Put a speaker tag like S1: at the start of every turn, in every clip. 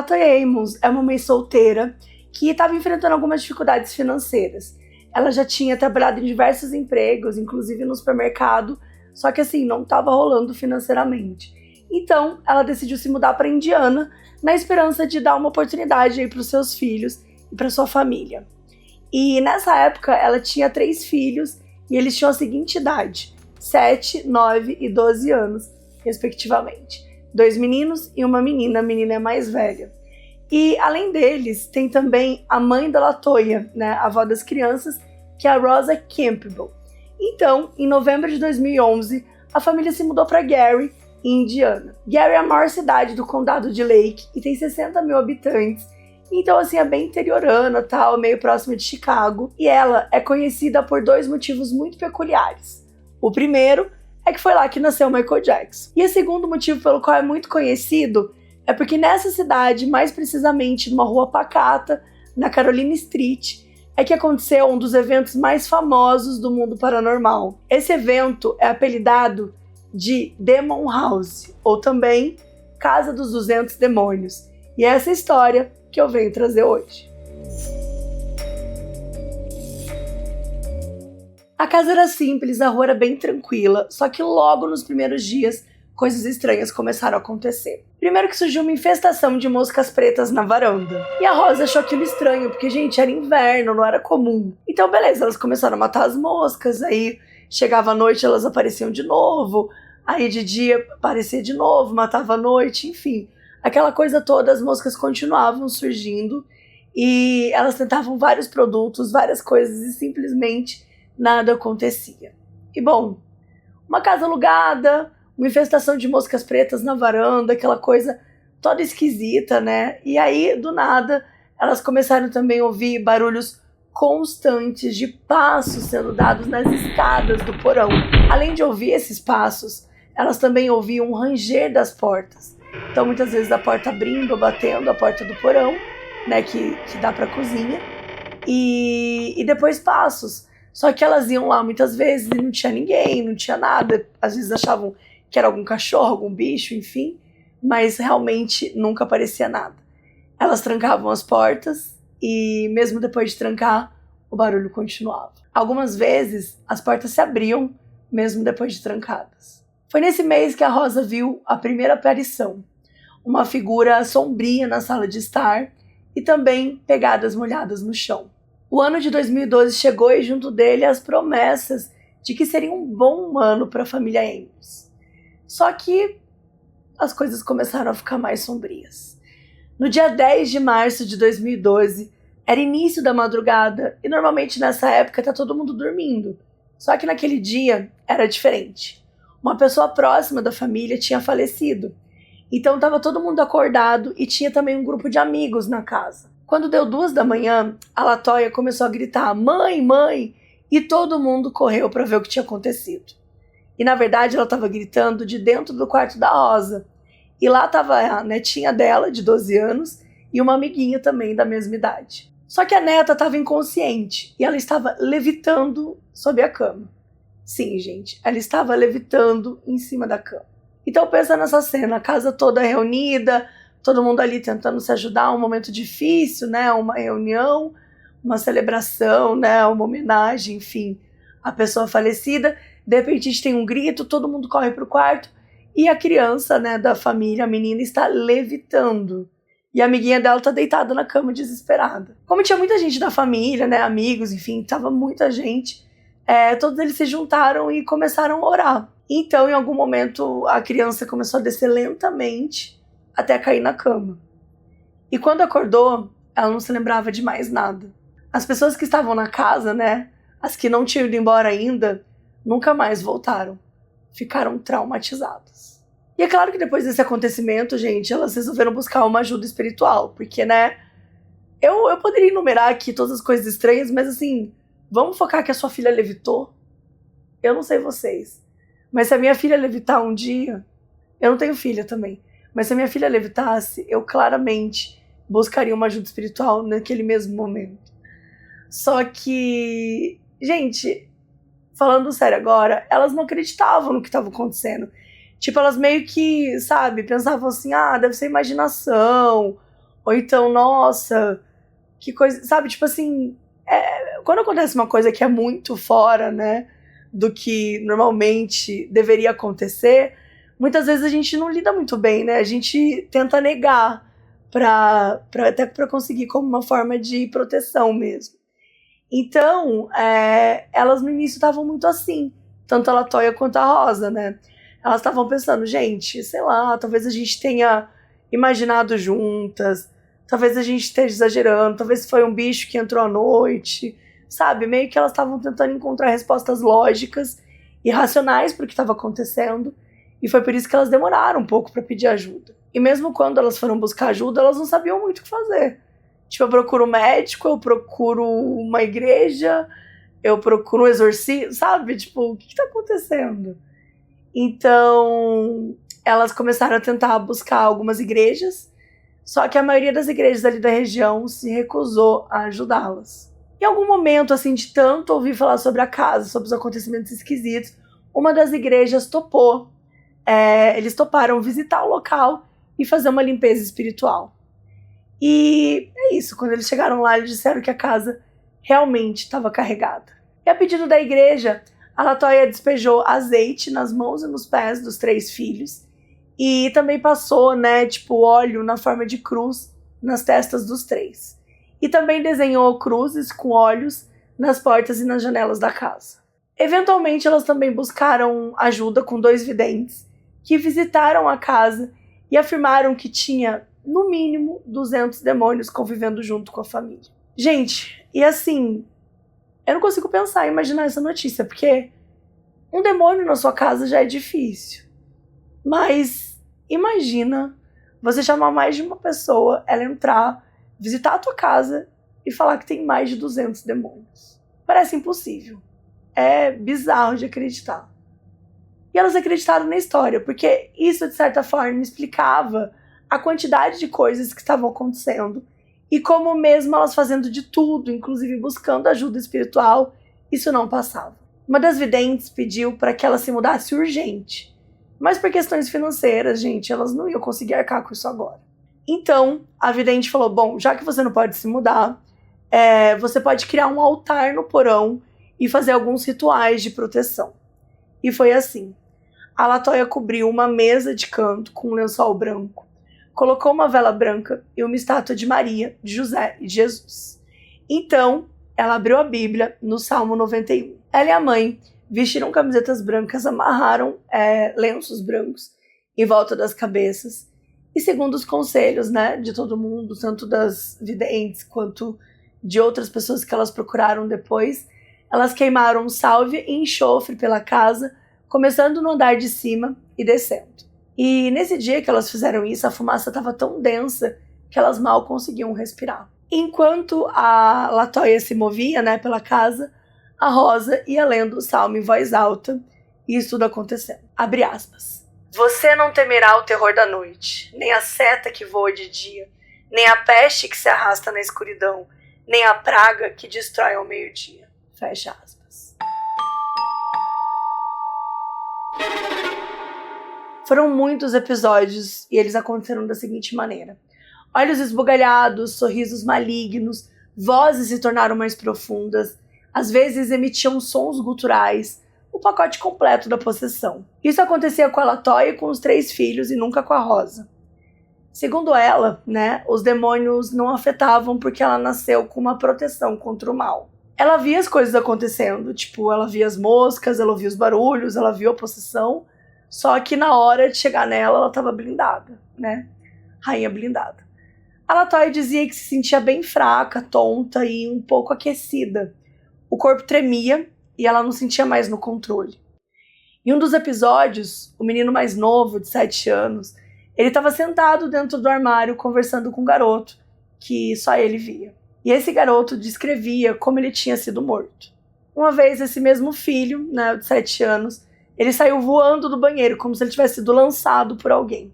S1: Toya Amos é uma mãe solteira que estava enfrentando algumas dificuldades financeiras. Ela já tinha trabalhado em diversos empregos, inclusive no supermercado, só que assim, não estava rolando financeiramente. Então, ela decidiu se mudar para Indiana, na esperança de dar uma oportunidade para os seus filhos e para sua família. E nessa época, ela tinha 3 filhos e eles tinham a seguinte idade: 7, 9 e 12 anos, respectivamente. 2 meninos e uma menina, a menina é mais velha. E além deles, tem também a mãe da LaToya, né, a avó das crianças, que é a Rosa Campbell. Então, em novembro de 2011, a família se mudou para Gary, em Indiana. Gary é a maior cidade do condado de Lake e tem 60 mil habitantes. Então, assim, é bem interiorana, tal, meio próxima de Chicago. E ela é conhecida por 2 motivos muito peculiares. O primeiro é que foi lá que nasceu Michael Jackson. E o segundo motivo pelo qual é muito conhecido é porque nessa cidade, mais precisamente numa rua pacata, na Carolina Street, é que aconteceu um dos eventos mais famosos do mundo paranormal. Esse evento é apelidado de Demon House, ou também Casa dos 200 Demônios. E é essa história que eu venho trazer hoje. A casa era simples, a rua era bem tranquila, só que logo nos primeiros dias, coisas estranhas começaram a acontecer. Primeiro que surgiu uma infestação de moscas pretas na varanda. E a Rosa achou aquilo estranho, porque, gente, era inverno, não era comum. Então, beleza, elas começaram a matar as moscas, aí chegava a noite, elas apareciam de novo, aí de dia aparecia de novo, matava à noite, enfim. Aquela coisa toda, as moscas continuavam surgindo e elas tentavam vários produtos, várias coisas e simplesmente nada acontecia. E bom, uma casa alugada, uma infestação de moscas pretas na varanda, aquela coisa toda esquisita, né? E aí, do nada, elas começaram também a ouvir barulhos constantes de passos sendo dados nas escadas do porão. Além de ouvir esses passos, elas também ouviam um ranger das portas. Então, muitas vezes, a porta abrindo ou batendo, a porta do porão, né, que dá pra cozinha. E depois passos. Só que elas iam lá muitas vezes e não tinha ninguém, não tinha nada. Às vezes achavam que era algum cachorro, algum bicho, enfim. Mas realmente nunca aparecia nada. Elas trancavam as portas e mesmo depois de trancar, o barulho continuava. Algumas vezes, as portas se abriam, mesmo depois de trancadas. Foi nesse mês que a Rosa viu a primeira aparição. Uma figura sombria na sala de estar e também pegadas molhadas no chão. O ano de 2012 chegou e junto dele as promessas de que seria um bom ano para a família Amos. Só que as coisas começaram a ficar mais sombrias. No dia 10 de março de 2012, era início da madrugada e normalmente nessa época tá todo mundo dormindo. Só que naquele dia era diferente. Uma pessoa próxima da família tinha falecido. Então estava todo mundo acordado e tinha também um grupo de amigos na casa. Quando deu 2 da manhã, a LaToya começou a gritar: "Mãe, mãe!" E todo mundo correu para ver o que tinha acontecido. E na verdade ela estava gritando de dentro do quarto da Rosa. E lá estava a netinha dela, de 12 anos, e uma amiguinha também da mesma idade. Só que a neta estava inconsciente e ela estava levitando sob a cama. Sim, gente, ela estava levitando em cima da cama. Então pensa nessa cena, a casa toda reunida, todo mundo ali tentando se ajudar, um momento difícil, né? Uma reunião, uma celebração, né? Uma homenagem, enfim, à pessoa falecida. De repente a gente tem um grito, todo mundo corre pro quarto e a criança, né, da família, a menina, está levitando. E a amiguinha dela tá deitada na cama desesperada. Como tinha muita gente da família, né, amigos, enfim, tava muita gente, todos eles se juntaram e começaram a orar. Então, em algum momento, a criança começou a descer lentamente até cair na cama. E quando acordou, ela não se lembrava de mais nada. As pessoas que estavam na casa, né, as que não tinham ido embora ainda, nunca mais voltaram. Ficaram traumatizadas. E é claro que depois desse acontecimento, gente, elas resolveram buscar uma ajuda espiritual. Porque, né, eu poderia enumerar aqui todas as coisas estranhas, mas assim, vamos focar que a sua filha levitou? Eu não sei vocês. Mas se a minha filha levitar um dia, eu não tenho filha também, mas se a minha filha levitasse, eu claramente buscaria uma ajuda espiritual naquele mesmo momento. Só que, gente, falando sério agora, elas não acreditavam no que estava acontecendo. Tipo, elas meio que, sabe, pensavam assim, deve ser imaginação, Ou então, nossa, que coisa, sabe? Tipo assim, quando acontece uma coisa que é muito fora, né, do que normalmente deveria acontecer, muitas vezes a gente não lida muito bem, né? A gente tenta negar até para conseguir como uma forma de proteção mesmo. Então, elas no início estavam muito assim, tanto a Latoya quanto a Rosa, né? Elas estavam pensando, gente, sei lá, talvez a gente tenha imaginado juntas, talvez a gente esteja exagerando, talvez foi um bicho que entrou à noite, sabe? Meio que elas estavam tentando encontrar respostas lógicas e racionais para o que estava acontecendo, e foi por isso que elas demoraram um pouco para pedir ajuda. E mesmo quando elas foram buscar ajuda, elas não sabiam muito o que fazer. Tipo, eu procuro um médico, eu procuro uma igreja, eu procuro um exorcismo, sabe? Tipo, o que tá acontecendo? Então, elas começaram a tentar buscar algumas igrejas, só que a maioria das igrejas ali da região se recusou a ajudá-las. Em algum momento, assim, de tanto ouvir falar sobre a casa, sobre os acontecimentos esquisitos, uma das igrejas topou. Eles toparam visitar o local e fazer uma limpeza espiritual. E é isso, quando eles chegaram lá, eles disseram que a casa realmente estava carregada. E a pedido da igreja, a Latoya despejou azeite nas mãos e nos pés dos 3 filhos e também passou, né, tipo, óleo na forma de cruz nas testas dos 3. E também desenhou cruzes com olhos nas portas e nas janelas da casa. Eventualmente, elas também buscaram ajuda com 2 videntes que visitaram a casa e afirmaram que tinha, no mínimo, 200 demônios convivendo junto com a família. Gente, e assim, eu não consigo pensar e imaginar essa notícia, porque um demônio na sua casa já é difícil. Mas imagina você chamar mais de uma pessoa, ela entrar, visitar a tua casa e falar que tem mais de 200 demônios. Parece impossível. É bizarro de acreditar. E elas acreditaram na história, porque isso, de certa forma, explicava a quantidade de coisas que estavam acontecendo e como mesmo elas fazendo de tudo, inclusive buscando ajuda espiritual, isso não passava. Uma das videntes pediu para que ela se mudasse urgente, mas por questões financeiras, gente, elas não iam conseguir arcar com isso agora. Então, a vidente falou, bom, já que você não pode se mudar, você pode criar um altar no porão e fazer alguns rituais de proteção. E foi assim. A Latoya cobriu uma mesa de canto com um lençol branco, colocou uma vela branca e uma estátua de Maria, de José e de Jesus. Então, ela abriu a Bíblia no Salmo 91. Ela e a mãe vestiram camisetas brancas, amarraram lenços brancos em volta das cabeças e, segundo os conselhos, né, de todo mundo, tanto das videntes quanto de outras pessoas que elas procuraram depois, elas queimaram sálvia e enxofre pela casa, começando no andar de cima e descendo. E nesse dia que elas fizeram isso, a fumaça estava tão densa que elas mal conseguiam respirar. Enquanto a Latoya se movia, né, pela casa, a Rosa ia lendo o salmo em voz alta e isso tudo acontecendo. Abre aspas. Você não temerá o terror da noite, nem a seta que voa de dia, nem a peste que se arrasta na escuridão, nem a praga que destrói ao meio-dia. Fecha aspas. Foram muitos episódios e eles aconteceram da seguinte maneira. Olhos esbugalhados, sorrisos malignos, vozes se tornaram mais profundas, às vezes emitiam sons guturais, o pacote completo da possessão. Isso acontecia com a Latoya e com os 3 filhos e nunca com a Rosa. Segundo ela, né, os demônios não afetavam porque ela nasceu com uma proteção contra o mal. Ela via as coisas acontecendo, tipo, ela via as moscas, ela ouvia os barulhos, ela via a possessão, só que na hora de chegar nela, ela estava blindada, né? Rainha blindada. A Latoya dizia que se sentia bem fraca, tonta e um pouco aquecida. O corpo tremia e ela não sentia mais no controle. Em um dos episódios, o menino mais novo, de 7 anos, ele estava sentado dentro do armário conversando com um garoto que só ele via. E esse garoto descrevia como ele tinha sido morto. Uma vez, esse mesmo filho, né, de 7 anos, ele saiu voando do banheiro, como se ele tivesse sido lançado por alguém.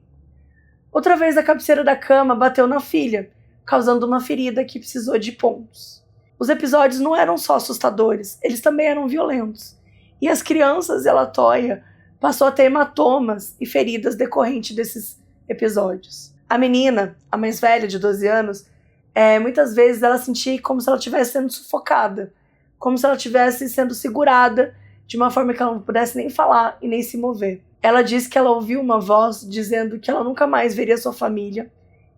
S1: Outra vez, a cabeceira da cama bateu na filha, causando uma ferida que precisou de pontos. Os episódios não eram só assustadores, eles também eram violentos. E as crianças e a Latoya passou a ter hematomas e feridas decorrentes desses episódios. A menina, a mais velha, de 12 anos, muitas vezes ela sentia como se ela estivesse sendo sufocada, como se ela estivesse sendo segurada de uma forma que ela não pudesse nem falar e nem se mover. Ela disse que ela ouviu uma voz dizendo que ela nunca mais veria sua família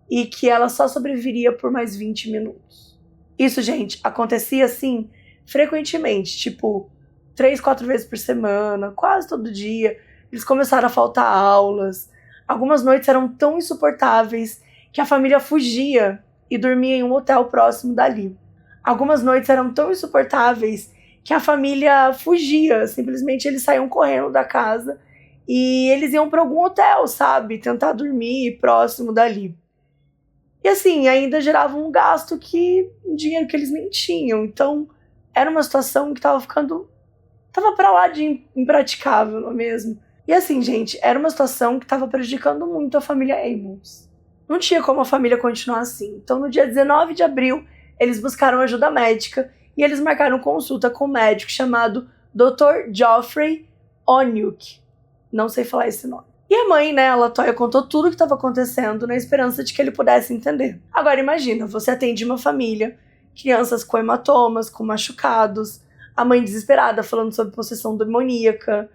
S1: e que ela só sobreviveria por mais 20 minutos. Isso, gente, acontecia assim frequentemente, tipo 3, 4 vezes por semana, quase todo dia. Eles começaram a faltar aulas. Algumas noites eram tão insuportáveis que a família fugia e dormia em um hotel próximo dali. Algumas noites eram tão insuportáveis que a família fugia, simplesmente eles saíam correndo da casa e eles iam para algum hotel, sabe? Tentar dormir próximo dali. E assim, ainda gerava um gasto um dinheiro que eles nem tinham. Então, era uma situação que tava pra lá de impraticável, não é mesmo? E assim, gente, era uma situação que tava prejudicando muito a família Ammons. Não tinha como a família continuar assim. Então, no dia 19 de abril, eles buscaram ajuda médica e eles marcaram consulta com um médico chamado Dr. Geoffrey Onyuk. Não sei falar esse nome. E a mãe, né, a Latoya, contou tudo o que estava acontecendo na esperança de que ele pudesse entender. Agora imagina, você atende uma família, crianças com hematomas, com machucados, a mãe desesperada falando sobre possessão demoníaca.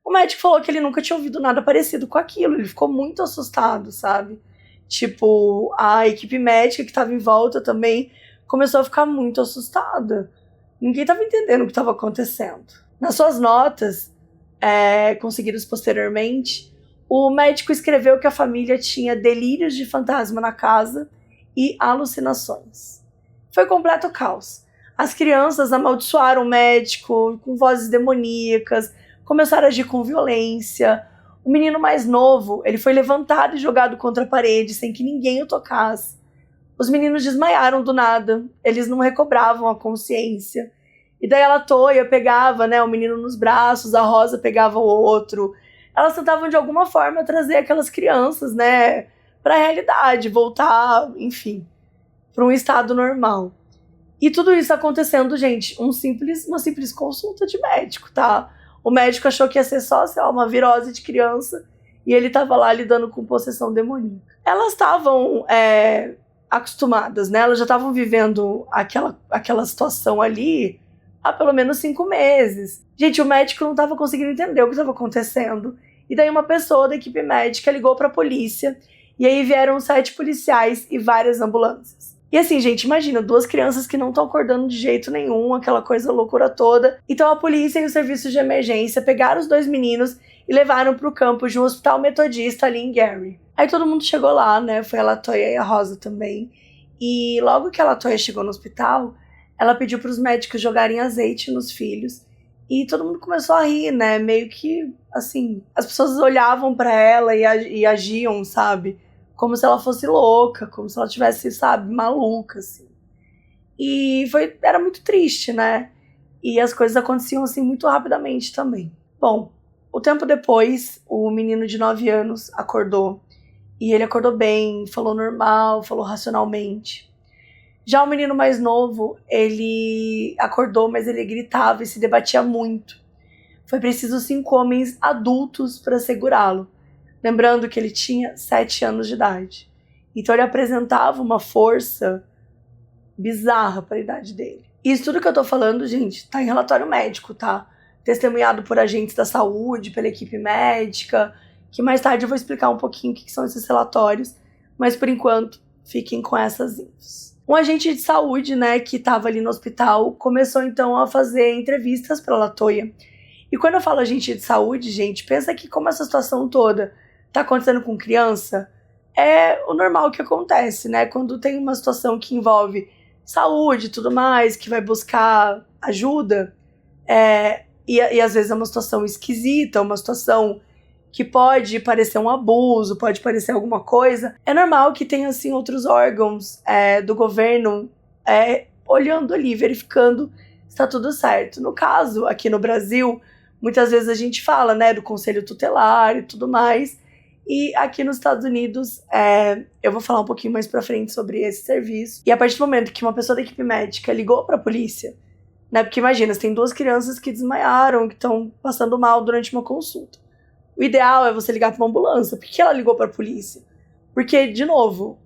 S1: O médico falou que ele nunca tinha ouvido nada parecido com aquilo, ele ficou muito assustado, sabe? Tipo, a equipe médica que estava em volta também começou a ficar muito assustada. Ninguém estava entendendo o que estava acontecendo. Nas suas notas, conseguidas posteriormente, o médico escreveu que a família tinha delírios de fantasma na casa e alucinações. Foi completo caos. As crianças amaldiçoaram o médico com vozes demoníacas, começaram a agir com violência. O menino mais novo, ele foi levantado e jogado contra a parede sem que ninguém o tocasse. Os meninos desmaiaram do nada, eles não recobravam a consciência. E daí a Latoya pegava, né, o menino nos braços, a Rosa pegava o outro. Elas tentavam de alguma forma trazer aquelas crianças, né, para a realidade, voltar, enfim, para um estado normal. E tudo isso acontecendo, gente, uma simples consulta de médico, tá? O médico achou que ia ser só, sei lá, uma virose de criança e ele tava lá lidando com possessão demoníaca. Elas estavam acostumadas, né? Elas já estavam vivendo aquela situação ali há pelo menos 5 meses. Gente, o médico não estava conseguindo entender o que estava acontecendo. E daí uma pessoa da equipe médica ligou para a polícia e aí vieram 7 policiais e várias ambulâncias. E assim, gente, imagina, 2 crianças que não estão acordando de jeito nenhum, aquela coisa loucura toda. Então a polícia e os serviços de emergência pegaram os 2 meninos e levaram para o campus de um hospital metodista ali em Gary. Aí todo mundo chegou lá, né? Foi a Latoya e a Rosa também. E logo que a Latoya chegou no hospital, ela pediu para os médicos jogarem azeite nos filhos. E todo mundo começou a rir, né? Meio que, assim, as pessoas olhavam para ela e agiam, sabe? Como se ela fosse louca, como se ela tivesse, sabe, maluca, assim. E era muito triste, né? E as coisas aconteciam, assim, muito rapidamente também. Bom, o tempo depois, o menino de 9 anos acordou. E ele acordou bem, falou normal, falou racionalmente. Já o menino mais novo, ele acordou, mas ele gritava e se debatia muito. Foi preciso 5 homens adultos para segurá-lo. Lembrando que ele tinha 7 anos de idade. Então ele apresentava uma força bizarra para a idade dele. Isso tudo que eu tô falando, gente, tá em relatório médico, tá? Testemunhado por agentes da saúde, pela equipe médica, que mais tarde eu vou explicar um pouquinho o que são esses relatórios, mas por enquanto, fiquem com essas infos. Um agente de saúde, né, que estava ali no hospital, começou então a fazer entrevistas para Latoya. E quando eu falo agente de saúde, gente, pensa que como essa situação toda tá acontecendo com criança, é o normal que acontece, né? Quando tem uma situação que envolve saúde e tudo mais, que vai buscar ajuda, e às vezes é uma situação esquisita, uma situação que pode parecer um abuso, pode parecer alguma coisa, é normal que tenha, assim, outros órgãos do governo olhando ali, verificando se tá tudo certo. No caso, aqui no Brasil, muitas vezes a gente fala, né, do conselho tutelar e tudo mais, e aqui nos Estados Unidos, eu vou falar um pouquinho mais pra frente sobre esse serviço. E a partir do momento que uma pessoa da equipe médica ligou pra polícia, né, porque imagina, você tem 2 crianças que desmaiaram, que estão passando mal durante uma consulta. O ideal é você ligar pra uma ambulância. Por que ela ligou pra polícia? Porque, de novo,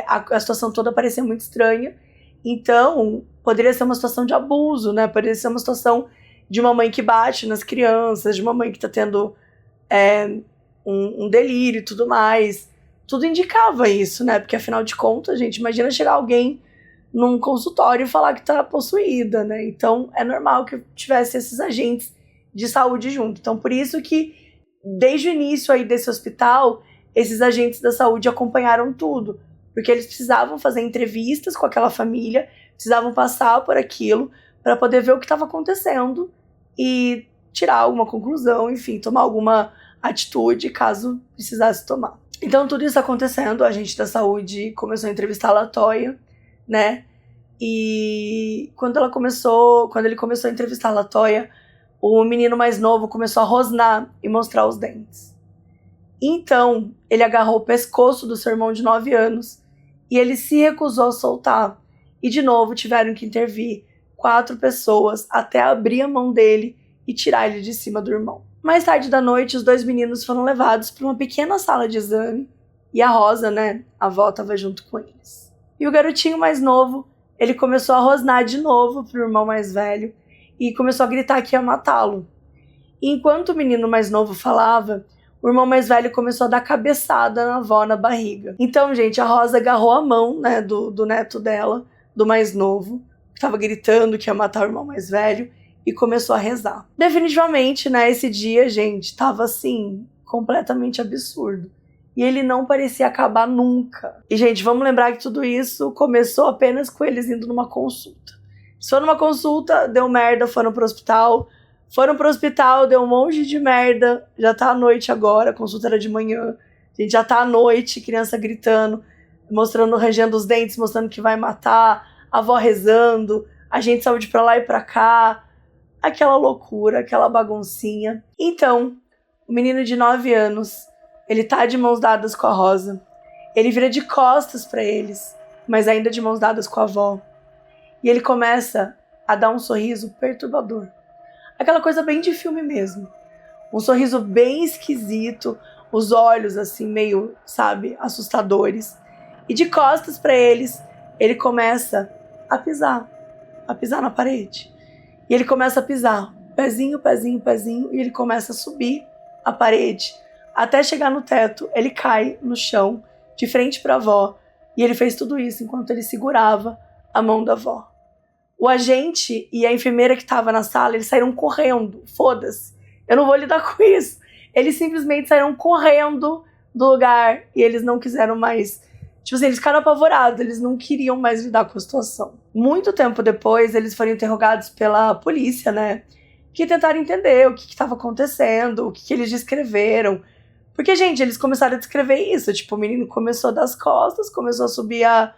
S1: a situação toda parecia muito estranha. Então, poderia ser uma situação de abuso, né? Poderia ser uma situação de uma mãe que bate nas crianças, de uma mãe que tá tendo um delírio e tudo mais. Tudo indicava isso, né? Porque, afinal de contas, gente, imagina chegar alguém num consultório e falar que tá possuída, né? Então, é normal que tivesse esses agentes de saúde junto. Então, por isso que, desde o início aí desse hospital, esses agentes da saúde acompanharam tudo. Porque eles precisavam fazer entrevistas com aquela família, precisavam passar por aquilo para poder ver o que estava acontecendo e tirar alguma conclusão, enfim, tomar alguma atitude caso precisasse tomar. Então, tudo isso acontecendo, a agente da saúde começou a entrevistar a Latoya, né? E quando ele começou a entrevistar a Latoya, o menino mais novo começou a rosnar e mostrar os dentes. Então, ele agarrou o pescoço do seu irmão de 9 anos e ele se recusou a soltar. E, de novo, tiveram que intervir 4 pessoas até abrir a mão dele e tirar ele de cima do irmão. Mais tarde da noite, os 2 meninos foram levados para uma pequena sala de exame e a Rosa, né, a avó, estava junto com eles. E o garotinho mais novo, ele começou a rosnar de novo pro irmão mais velho e começou a gritar que ia matá-lo. E enquanto o menino mais novo falava, o irmão mais velho começou a dar cabeçada na avó na barriga. Então, gente, a Rosa agarrou a mão, né, do neto dela, do mais novo, que estava gritando que ia matar o irmão mais velho, e começou a rezar. Definitivamente, né, esse dia, gente, tava assim, completamente absurdo. E ele não parecia acabar nunca. E, gente, vamos lembrar que tudo isso começou apenas com eles indo numa consulta. Eles foram numa consulta, deu merda, foram pro hospital, deu um monte de merda, já tá à noite agora, a consulta era de manhã, a gente já tá à noite, criança gritando, mostrando, rangendo os dentes, mostrando que vai matar, a avó rezando, a gente saiu de pra lá e pra cá, aquela loucura, aquela baguncinha. Então, o menino de 9 anos, ele tá de mãos dadas com a Rosa, ele vira de costas pra eles, mas ainda de mãos dadas com a avó, e ele começa a dar um sorriso perturbador. Aquela coisa bem de filme mesmo. Um sorriso bem esquisito, os olhos assim meio, sabe, assustadores. E de costas pra eles, ele começa a pisar na parede. E ele começa a pisar, pezinho, pezinho, pezinho, e ele começa a subir a parede. Até chegar no teto, ele cai no chão, de frente pra avó. E ele fez tudo isso enquanto ele segurava a mão da avó. O agente e a enfermeira que estava na sala, eles saíram correndo. Foda-se, eu não vou lidar com isso. Eles simplesmente saíram correndo do lugar e eles não quiseram mais... Tipo assim, eles ficaram apavorados, eles não queriam mais lidar com a situação. Muito tempo depois, eles foram interrogados pela polícia, né? Que tentaram entender o que estava acontecendo, o que eles descreveram. Porque, gente, eles começaram a descrever isso. Tipo, o menino começou das costas, começou a subir a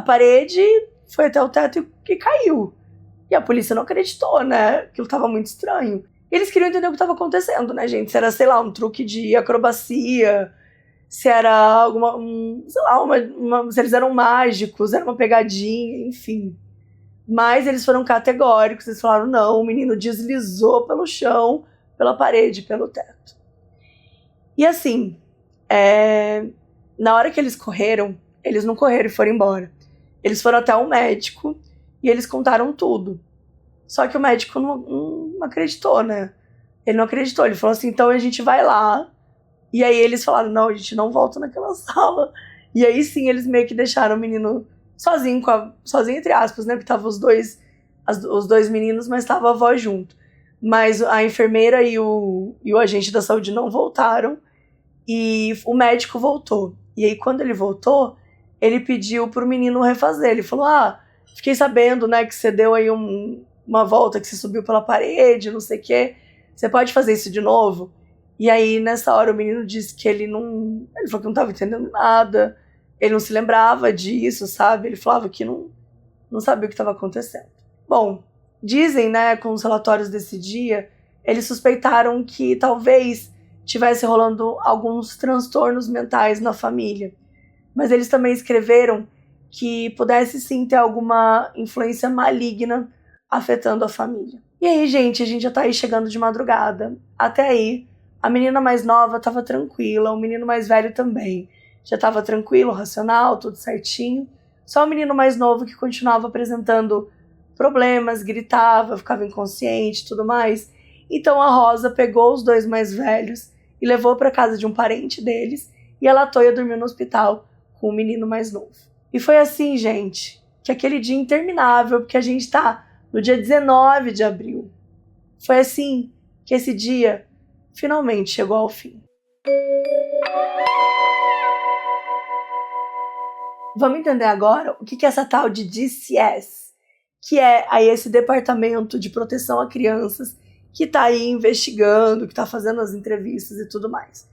S1: parede... foi até o teto e caiu. E a polícia não acreditou, né? Aquilo tava muito estranho. E eles queriam entender o que tava acontecendo, né, gente? Se era, sei lá, um truque de acrobacia, se era alguma... sei lá, se eles eram mágicos, era uma pegadinha, enfim. Mas eles foram categóricos, eles falaram, não, o menino deslizou pelo chão, pela parede, pelo teto. E assim, na hora que eles correram, eles não correram e foram embora. Eles foram até um médico e eles contaram tudo. Só que o médico não acreditou, né? Ele não acreditou. Ele falou assim, então a gente vai lá. E aí eles falaram, não, a gente não volta naquela sala. E aí sim, eles meio que deixaram o menino sozinho, sozinho entre aspas, né? Porque estavam os dois meninos, mas estava a avó junto. Mas a enfermeira e o agente da saúde não voltaram. E o médico voltou. E aí quando ele voltou, ele pediu pro menino refazer. Ele falou, fiquei sabendo, né, que você deu aí uma volta, que você subiu pela parede, não sei o quê. Você pode fazer isso de novo? E aí, nessa hora, o menino disse que ele falou que não estava entendendo nada, ele não se lembrava disso, sabe? Ele falava que não sabia o que estava acontecendo. Bom, dizem, né, com os relatórios desse dia, eles suspeitaram que talvez tivesse rolando alguns transtornos mentais na família. Mas eles também escreveram que pudesse sim ter alguma influência maligna afetando a família. E aí, gente, a gente já tá aí chegando de madrugada. Até aí, a menina mais nova tava tranquila, o menino mais velho também. já estava tranquilo, racional, tudo certinho. Só o menino mais novo que continuava apresentando problemas, gritava, ficava inconsciente e tudo mais. Então a Rosa pegou os 2 mais velhos e levou para casa de um parente deles, e a Latoya dormiu no hospital com o menino mais novo. E foi assim, gente, que aquele dia interminável, porque a gente tá no dia 19 de abril, foi assim que esse dia finalmente chegou ao fim. Vamos entender agora o que é essa tal de DCS, que é aí esse Departamento de Proteção a Crianças que está aí investigando, que está fazendo as entrevistas e tudo mais.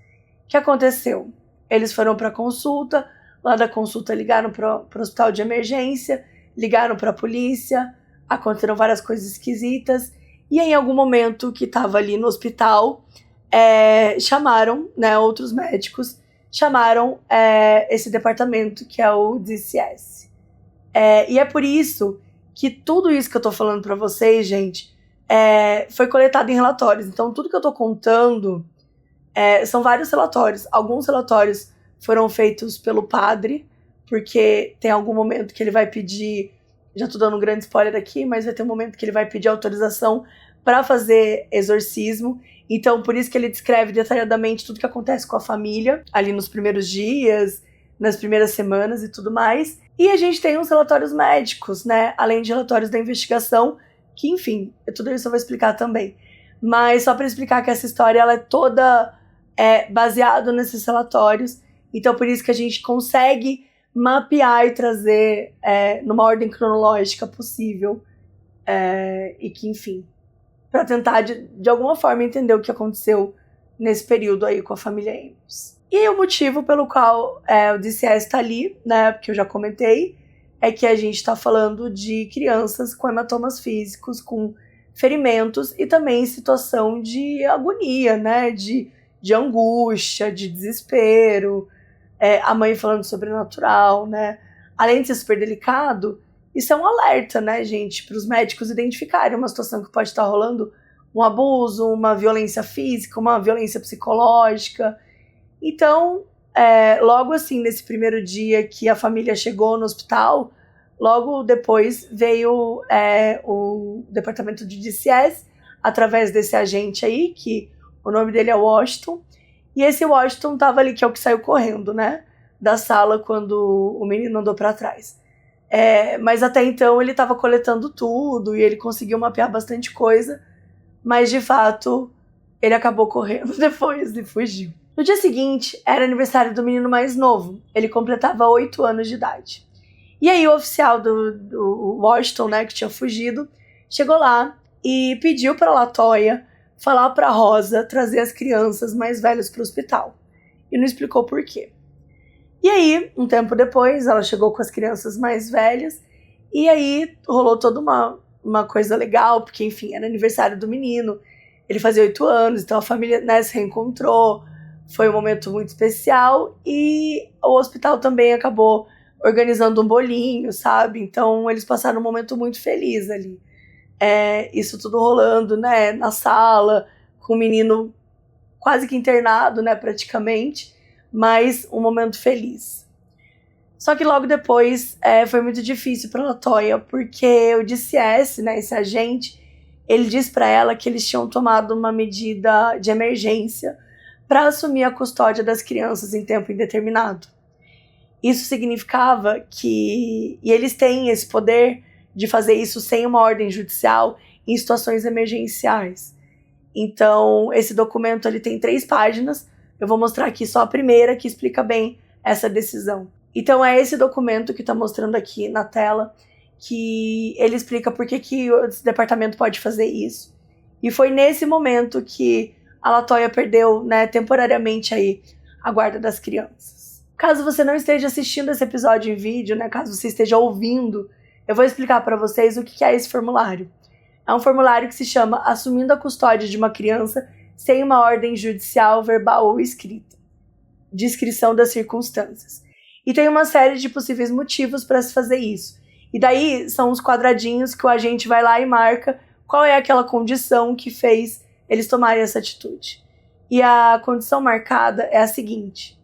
S1: O que aconteceu? Eles foram para consulta, lá da consulta ligaram para o hospital de emergência, ligaram para a polícia, aconteceram várias coisas esquisitas, e em algum momento que estava ali no hospital, chamaram, né, outros médicos, chamaram esse departamento que é o DCS. E é por isso que tudo isso que eu tô falando para vocês, gente, foi coletado em relatórios. Então tudo que eu tô contando são vários relatórios. Alguns relatórios foram feitos pelo padre, porque tem algum momento que ele vai pedir, já tô dando um grande spoiler aqui, mas vai ter um momento que ele vai pedir autorização para fazer exorcismo. Então, por isso que ele descreve detalhadamente tudo que acontece com a família, ali nos primeiros dias, nas primeiras semanas e tudo mais. E a gente tem os relatórios médicos, né? Além de relatórios da investigação, que, enfim, tudo isso eu vou explicar também. Mas só para explicar que essa história ela é toda baseada nesses relatórios. Então, por isso que a gente consegue mapear e trazer numa ordem cronológica possível. E que, enfim, para tentar, de alguma forma, entender o que aconteceu nesse período aí com a família Amos. E o motivo pelo qual o DCS está ali, né, porque eu já comentei, é que a gente está falando de crianças com hematomas físicos, com ferimentos e também situação de agonia, né, de angústia, de desespero, a mãe falando sobrenatural, né. Além de ser super delicado, isso é um alerta, né, gente, para os médicos identificarem uma situação que pode estar rolando, um abuso, uma violência física, uma violência psicológica. Então, logo assim, nesse primeiro dia que a família chegou no hospital, logo depois veio o departamento de DCS, através desse agente aí, que o nome dele é Washington, e esse Washington tava ali, que é o que saiu correndo, né, da sala quando o menino andou para trás. Mas até então ele estava coletando tudo e ele conseguiu mapear bastante coisa, mas de fato ele acabou correndo depois e fugiu. No dia seguinte era aniversário do menino mais novo, ele completava 8 anos de idade. E aí o oficial do Washington, né, que tinha fugido, chegou lá e pediu para Latoya falar para Rosa trazer as crianças mais velhas para o hospital. E não explicou por quê. E aí, um tempo depois, ela chegou com as crianças mais velhas, e aí rolou toda uma coisa legal, porque, enfim, era aniversário do menino, ele fazia 8 anos, então a família, né, se reencontrou, foi um momento muito especial, e o hospital também acabou organizando um bolinho, sabe? Então eles passaram um momento muito feliz ali. Isso tudo rolando, né, na sala, com o menino quase que internado, né, praticamente, mas um momento feliz. Só que logo depois foi muito difícil para Latoya, porque o DCS, né, esse agente, ele diz para ela que eles tinham tomado uma medida de emergência para assumir a custódia das crianças em tempo indeterminado. Isso significava que... E eles têm esse poder de fazer isso sem uma ordem judicial em situações emergenciais. Então, esse documento ele tem 3 páginas. Eu vou mostrar aqui só a primeira, que explica bem essa decisão. Então, é esse documento que está mostrando aqui na tela, que ele explica por que o departamento pode fazer isso. E foi nesse momento que a Latoya perdeu, né, temporariamente aí, a guarda das crianças. Caso você não esteja assistindo esse episódio em vídeo, né, caso você esteja ouvindo, eu vou explicar para vocês o que é esse formulário. É um formulário que se chama Assumindo a Custódia de uma Criança sem uma ordem judicial, verbal ou escrita. Descrição das circunstâncias. E tem uma série de possíveis motivos para se fazer isso. E daí são os quadradinhos que o agente vai lá e marca qual é aquela condição que fez eles tomarem essa atitude. E a condição marcada é a seguinte: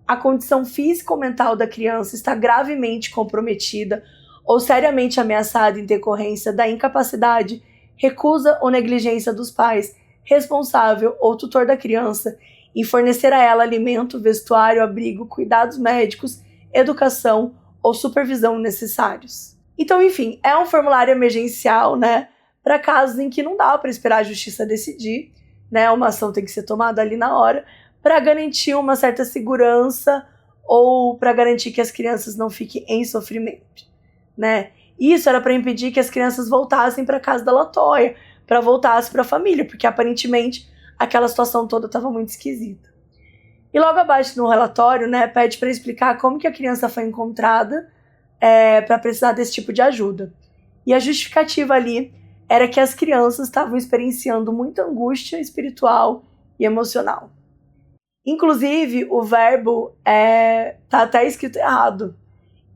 S1: a condição física ou mental da criança está gravemente comprometida ou seriamente ameaçada em decorrência da incapacidade, recusa ou negligência dos pais, responsável ou tutor da criança, em fornecer a ela alimento, vestuário, abrigo, cuidados médicos, educação ou supervisão necessários. Então, enfim, é um formulário emergencial, né, para casos em que não dá para esperar a justiça decidir, né, uma ação tem que ser tomada ali na hora, para garantir uma certa segurança ou para garantir que as crianças não fiquem em sofrimento, né? Isso era para impedir que as crianças voltassem para casa da Latoya, para voltassem para a família, porque aparentemente aquela situação toda estava muito esquisita. E logo abaixo no relatório, né, pede para explicar como que a criança foi encontrada para precisar desse tipo de ajuda. E a justificativa ali era que as crianças estavam experienciando muita angústia espiritual e emocional. Inclusive, o verbo tá até escrito errado.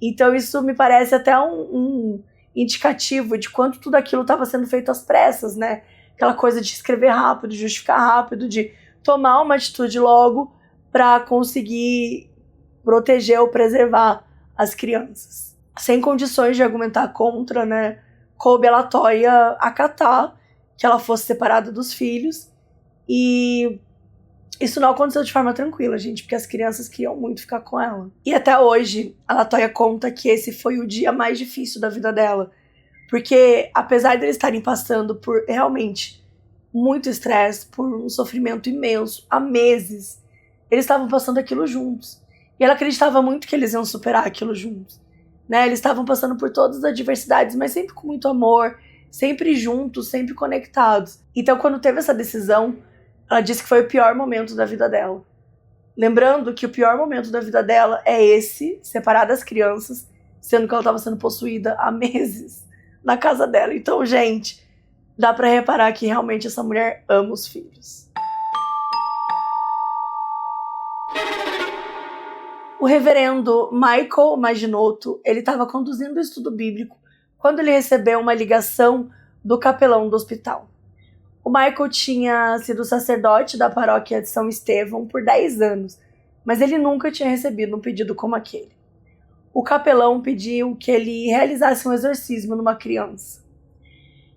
S1: Então isso me parece até um indicativo de quanto tudo aquilo estava sendo feito às pressas, né? Aquela coisa de escrever rápido, de justificar rápido, de tomar uma atitude logo para conseguir proteger ou preservar as crianças. Sem condições de argumentar contra, né? Coube a Latoya acatar que ela fosse separada dos filhos. E isso não aconteceu de forma tranquila, gente, porque as crianças queriam muito ficar com ela. E até hoje, a Latoya conta que esse foi o dia mais difícil da vida dela. Porque, apesar de eles estarem passando por realmente muito estresse, por um sofrimento imenso, há meses, eles estavam passando aquilo juntos. E ela acreditava muito que eles iam superar aquilo juntos, né? Eles estavam passando por todas as adversidades, mas sempre com muito amor, sempre juntos, sempre conectados. Então, quando teve essa decisão, ela disse que foi o pior momento da vida dela. Lembrando que o pior momento da vida dela é esse, separar das crianças, sendo que ela estava sendo possuída há meses na casa dela. Então, gente, dá pra reparar que realmente essa mulher ama os filhos. O reverendo Michael Maginotto, ele estava conduzindo o estudo bíblico quando ele recebeu uma ligação do capelão do hospital. O Michael tinha sido sacerdote da paróquia de São Estevão por 10 anos, mas ele nunca tinha recebido um pedido como aquele. O capelão pediu que ele realizasse um exorcismo numa criança.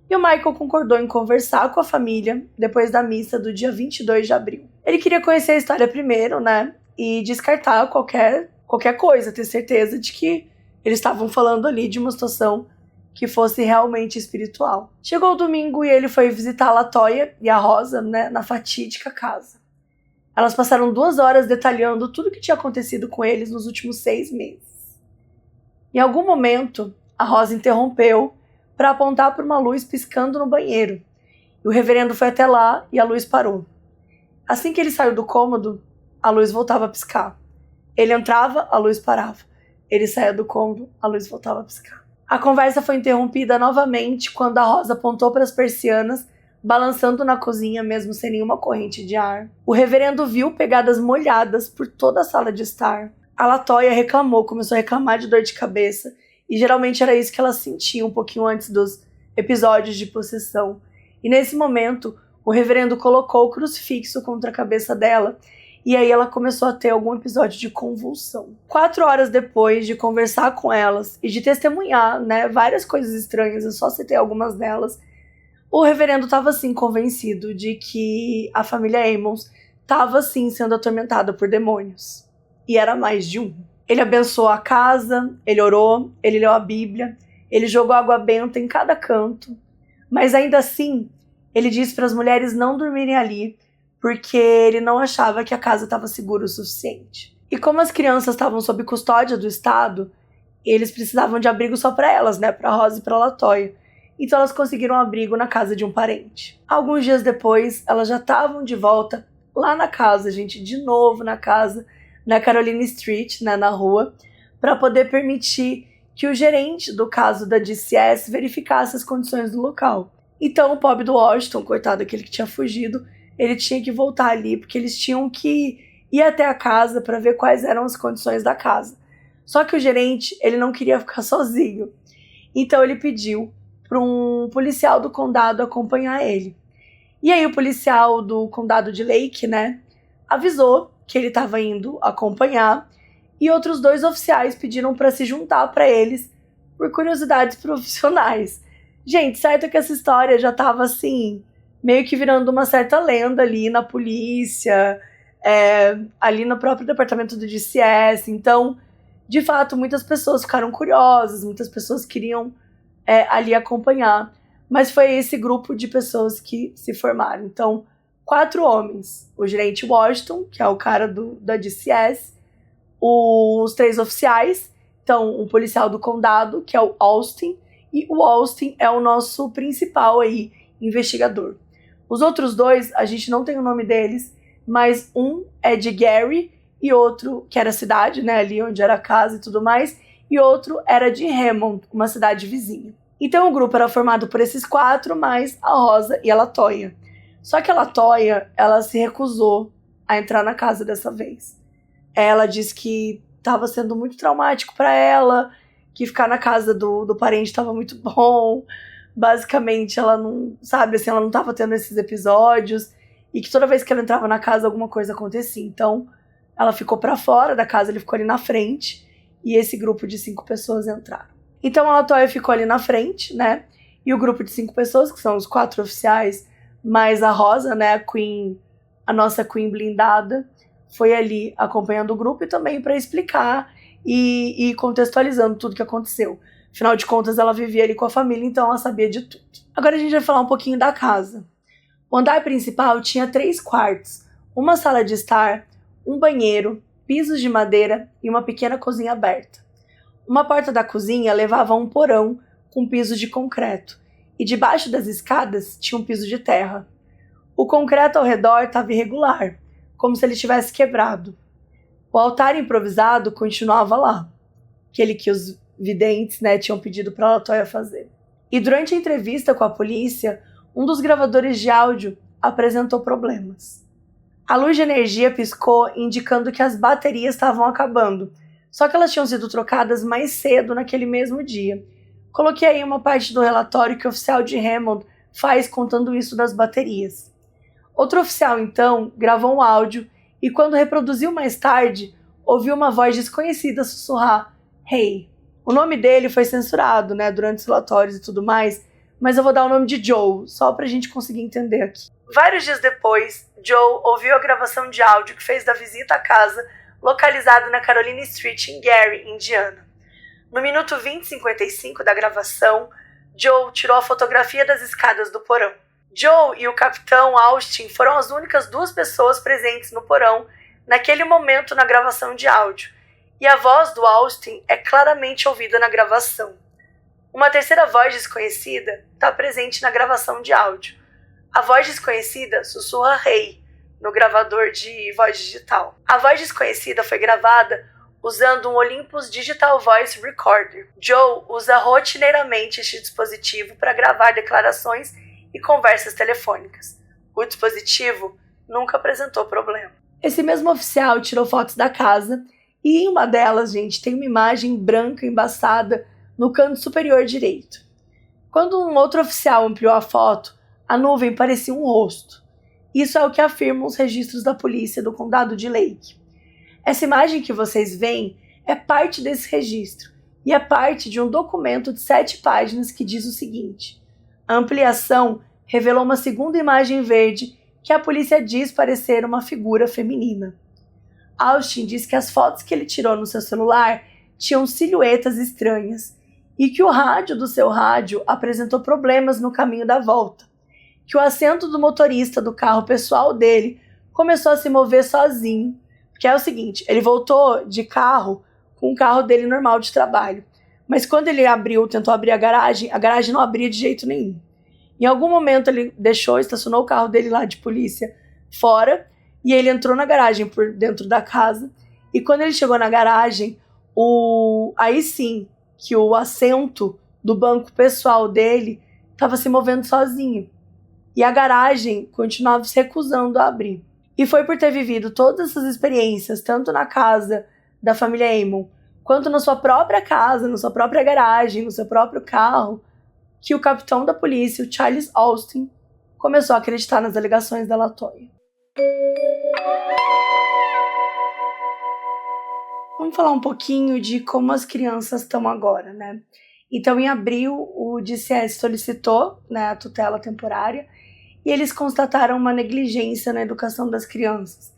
S1: E o Michael concordou em conversar com a família depois da missa do dia 22 de abril. Ele queria conhecer a história primeiro, né? E descartar qualquer coisa, ter certeza de que eles estavam falando ali de uma situação que fosse realmente espiritual. Chegou o domingo e ele foi visitar a Latoya e a Rosa, né, na fatídica casa. Elas passaram 2 horas detalhando tudo o que tinha acontecido com eles nos últimos 6 meses. Em algum momento, a Rosa interrompeu para apontar para uma luz piscando no banheiro. E o reverendo foi até lá e a luz parou. Assim que ele saiu do cômodo, a luz voltava a piscar. Ele entrava, a luz parava. Ele saía do cômodo, a luz voltava a piscar. A conversa foi interrompida novamente quando a Rosa apontou para as persianas, balançando na cozinha mesmo sem nenhuma corrente de ar. O reverendo viu pegadas molhadas por toda a sala de estar. A Latoya começou a reclamar de dor de cabeça, e geralmente era isso que ela sentia um pouquinho antes dos episódios de possessão. E nesse momento, o reverendo colocou o crucifixo contra a cabeça dela, e aí ela começou a ter algum episódio de convulsão. 4 horas depois de conversar com elas e de testemunhar, né, várias coisas estranhas, eu só citei algumas delas, o reverendo estava assim convencido de que a família Ammons estava assim sendo atormentada por demônios. E era mais de um. Ele abençoou a casa, ele orou, ele leu a Bíblia, ele jogou água benta em cada canto, mas ainda assim, ele disse para as mulheres não dormirem ali, porque ele não achava que a casa estava segura o suficiente. E como as crianças estavam sob custódia do Estado, eles precisavam de abrigo só para elas, né, para Rosa e para Latoya. Então elas conseguiram abrigo na casa de um parente. Alguns dias depois, elas já estavam de volta lá na casa, gente, de novo na casa, na Caroline Street, né, na rua, para poder permitir que o gerente do caso da DCS verificasse as condições do local. Então o pobre do Washington, coitado aquele que tinha fugido, ele tinha que voltar ali, porque eles tinham que ir até a casa para ver quais eram as condições da casa. Só que o gerente, ele não queria ficar sozinho. Então ele pediu para um policial do condado acompanhar ele. E aí o policial do condado de Lake, né, avisou que ele estava indo acompanhar e outros 2 oficiais pediram para se juntar para eles por curiosidades profissionais. Gente, certo que essa história já estava assim, meio que virando uma certa lenda ali na polícia, ali no próprio departamento do DCS. Então, de fato, muitas pessoas ficaram curiosas, muitas pessoas queriam ali acompanhar. Mas foi esse grupo de pessoas que se formaram. Então, 4 homens. O gerente Washington, que é o cara da DCS. Os 3 oficiais. Então, um policial do condado, que é o Austin. E o Austin é o nosso principal aí, investigador. Os outros 2, a gente não tem o nome deles, mas um é de Gary e outro, que era a cidade, né, ali onde era a casa e tudo mais, e outro era de Hammond, uma cidade vizinha. Então o grupo era formado por esses 4, mais a Rosa e a LaToya. Só que a LaToya, ela se recusou a entrar na casa dessa vez. Ela disse que estava sendo muito traumático para ela, que ficar na casa do parente estava muito bom. Basicamente, ela não, sabe, assim, ela não estava tendo esses episódios e que toda vez que ela entrava na casa, alguma coisa acontecia. Então, ela ficou para fora da casa, ele ficou ali na frente e esse grupo de 5 pessoas entraram. Então, a LaToya ficou ali na frente, né? E o grupo de 5 pessoas, que são os 4 oficiais, mais a Rosa, né, a nossa Queen blindada, foi ali acompanhando o grupo e também para explicar e contextualizando tudo que aconteceu. Afinal de contas, ela vivia ali com a família, então ela sabia de tudo. Agora a gente vai falar um pouquinho da casa. O andar principal tinha 3 quartos, uma sala de estar, um banheiro, pisos de madeira e uma pequena cozinha aberta. Uma porta da cozinha levava a um porão com piso de concreto, e debaixo das escadas tinha um piso de terra. O concreto ao redor estava irregular, como se ele tivesse quebrado. O altar improvisado continuava lá, aquele que os videntes, né, tinham pedido para a LaToya fazer. E durante a entrevista com a polícia, um dos gravadores de áudio apresentou problemas. A luz de energia piscou, indicando que as baterias estavam acabando, só que elas tinham sido trocadas mais cedo naquele mesmo dia. Coloquei aí uma parte do relatório que o oficial de Hammond faz contando isso das baterias. Outro oficial, então, gravou um áudio e quando reproduziu mais tarde, ouviu uma voz desconhecida sussurrar "Hey". O nome dele foi censurado, né, durante os relatórios e tudo mais, mas eu vou dar o nome de Joe, só pra gente conseguir entender aqui. Vários dias depois, Joe ouviu a gravação de áudio que fez da visita à casa localizada na Caroline Street, em Gary, Indiana. No minuto 20:55 da gravação, Joe tirou a fotografia das escadas do porão. Joe e o capitão Austin foram as únicas 2 pessoas presentes no porão naquele momento na gravação de áudio, e a voz do Austin é claramente ouvida na gravação. Uma terceira voz desconhecida está presente na gravação de áudio. A voz desconhecida sussurra "Hey" no gravador de voz digital. A voz desconhecida foi gravada usando um Olympus Digital Voice Recorder. Joe usa rotineiramente este dispositivo para gravar declarações e conversas telefônicas. O dispositivo nunca apresentou problema. Esse mesmo oficial tirou fotos da casa e em uma delas, gente, tem uma imagem branca embaçada no canto superior direito. Quando um outro oficial ampliou a foto, a nuvem parecia um rosto. Isso é o que afirmam os registros da polícia do condado de Lake. Essa imagem que vocês veem é parte desse registro e é parte de um documento de 7 páginas que diz o seguinte: a ampliação revelou uma segunda imagem verde que a polícia diz parecer uma figura feminina. Austin diz que as fotos que ele tirou no seu celular tinham silhuetas estranhas e que o rádio do seu rádio apresentou problemas no caminho da volta, que o assento do motorista do carro pessoal dele começou a se mover sozinho, que é o seguinte, ele voltou de carro com o carro dele normal de trabalho, mas quando ele tentou abrir a garagem não abria de jeito nenhum. Em algum momento ele estacionou o carro dele lá de polícia fora, e ele entrou na garagem por dentro da casa, e quando ele chegou na garagem, aí sim, que o assento do banco pessoal dele estava se movendo sozinho. E a garagem continuava se recusando a abrir. E foi por ter vivido todas essas experiências, tanto na casa da família Amon, quanto na sua própria casa, na sua própria garagem, no seu próprio carro, que o capitão da polícia, o Charles Austin, começou a acreditar nas alegações da LaToya. Vamos falar um pouquinho de como as crianças estão agora, né? Então, em abril, o DCS solicitou, né, a tutela temporária e eles constataram uma negligência na educação das crianças.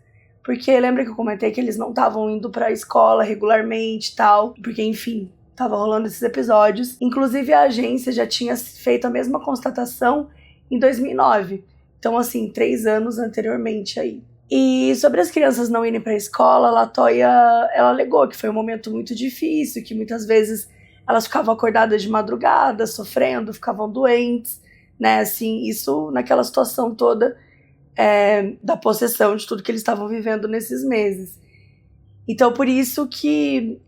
S1: Porque lembra que eu comentei que eles não estavam indo para a escola regularmente e tal, porque, enfim, tava rolando esses episódios. Inclusive, a agência já tinha feito a mesma constatação em 2009. Então, assim, 3 anos anteriormente aí. E sobre as crianças não irem para a escola, a Latoya, ela alegou que foi um momento muito difícil, que muitas vezes elas ficavam acordadas de madrugada, sofrendo, ficavam doentes, né? Assim, isso naquela situação toda da possessão de tudo que eles estavam vivendo nesses meses. Então, por isso que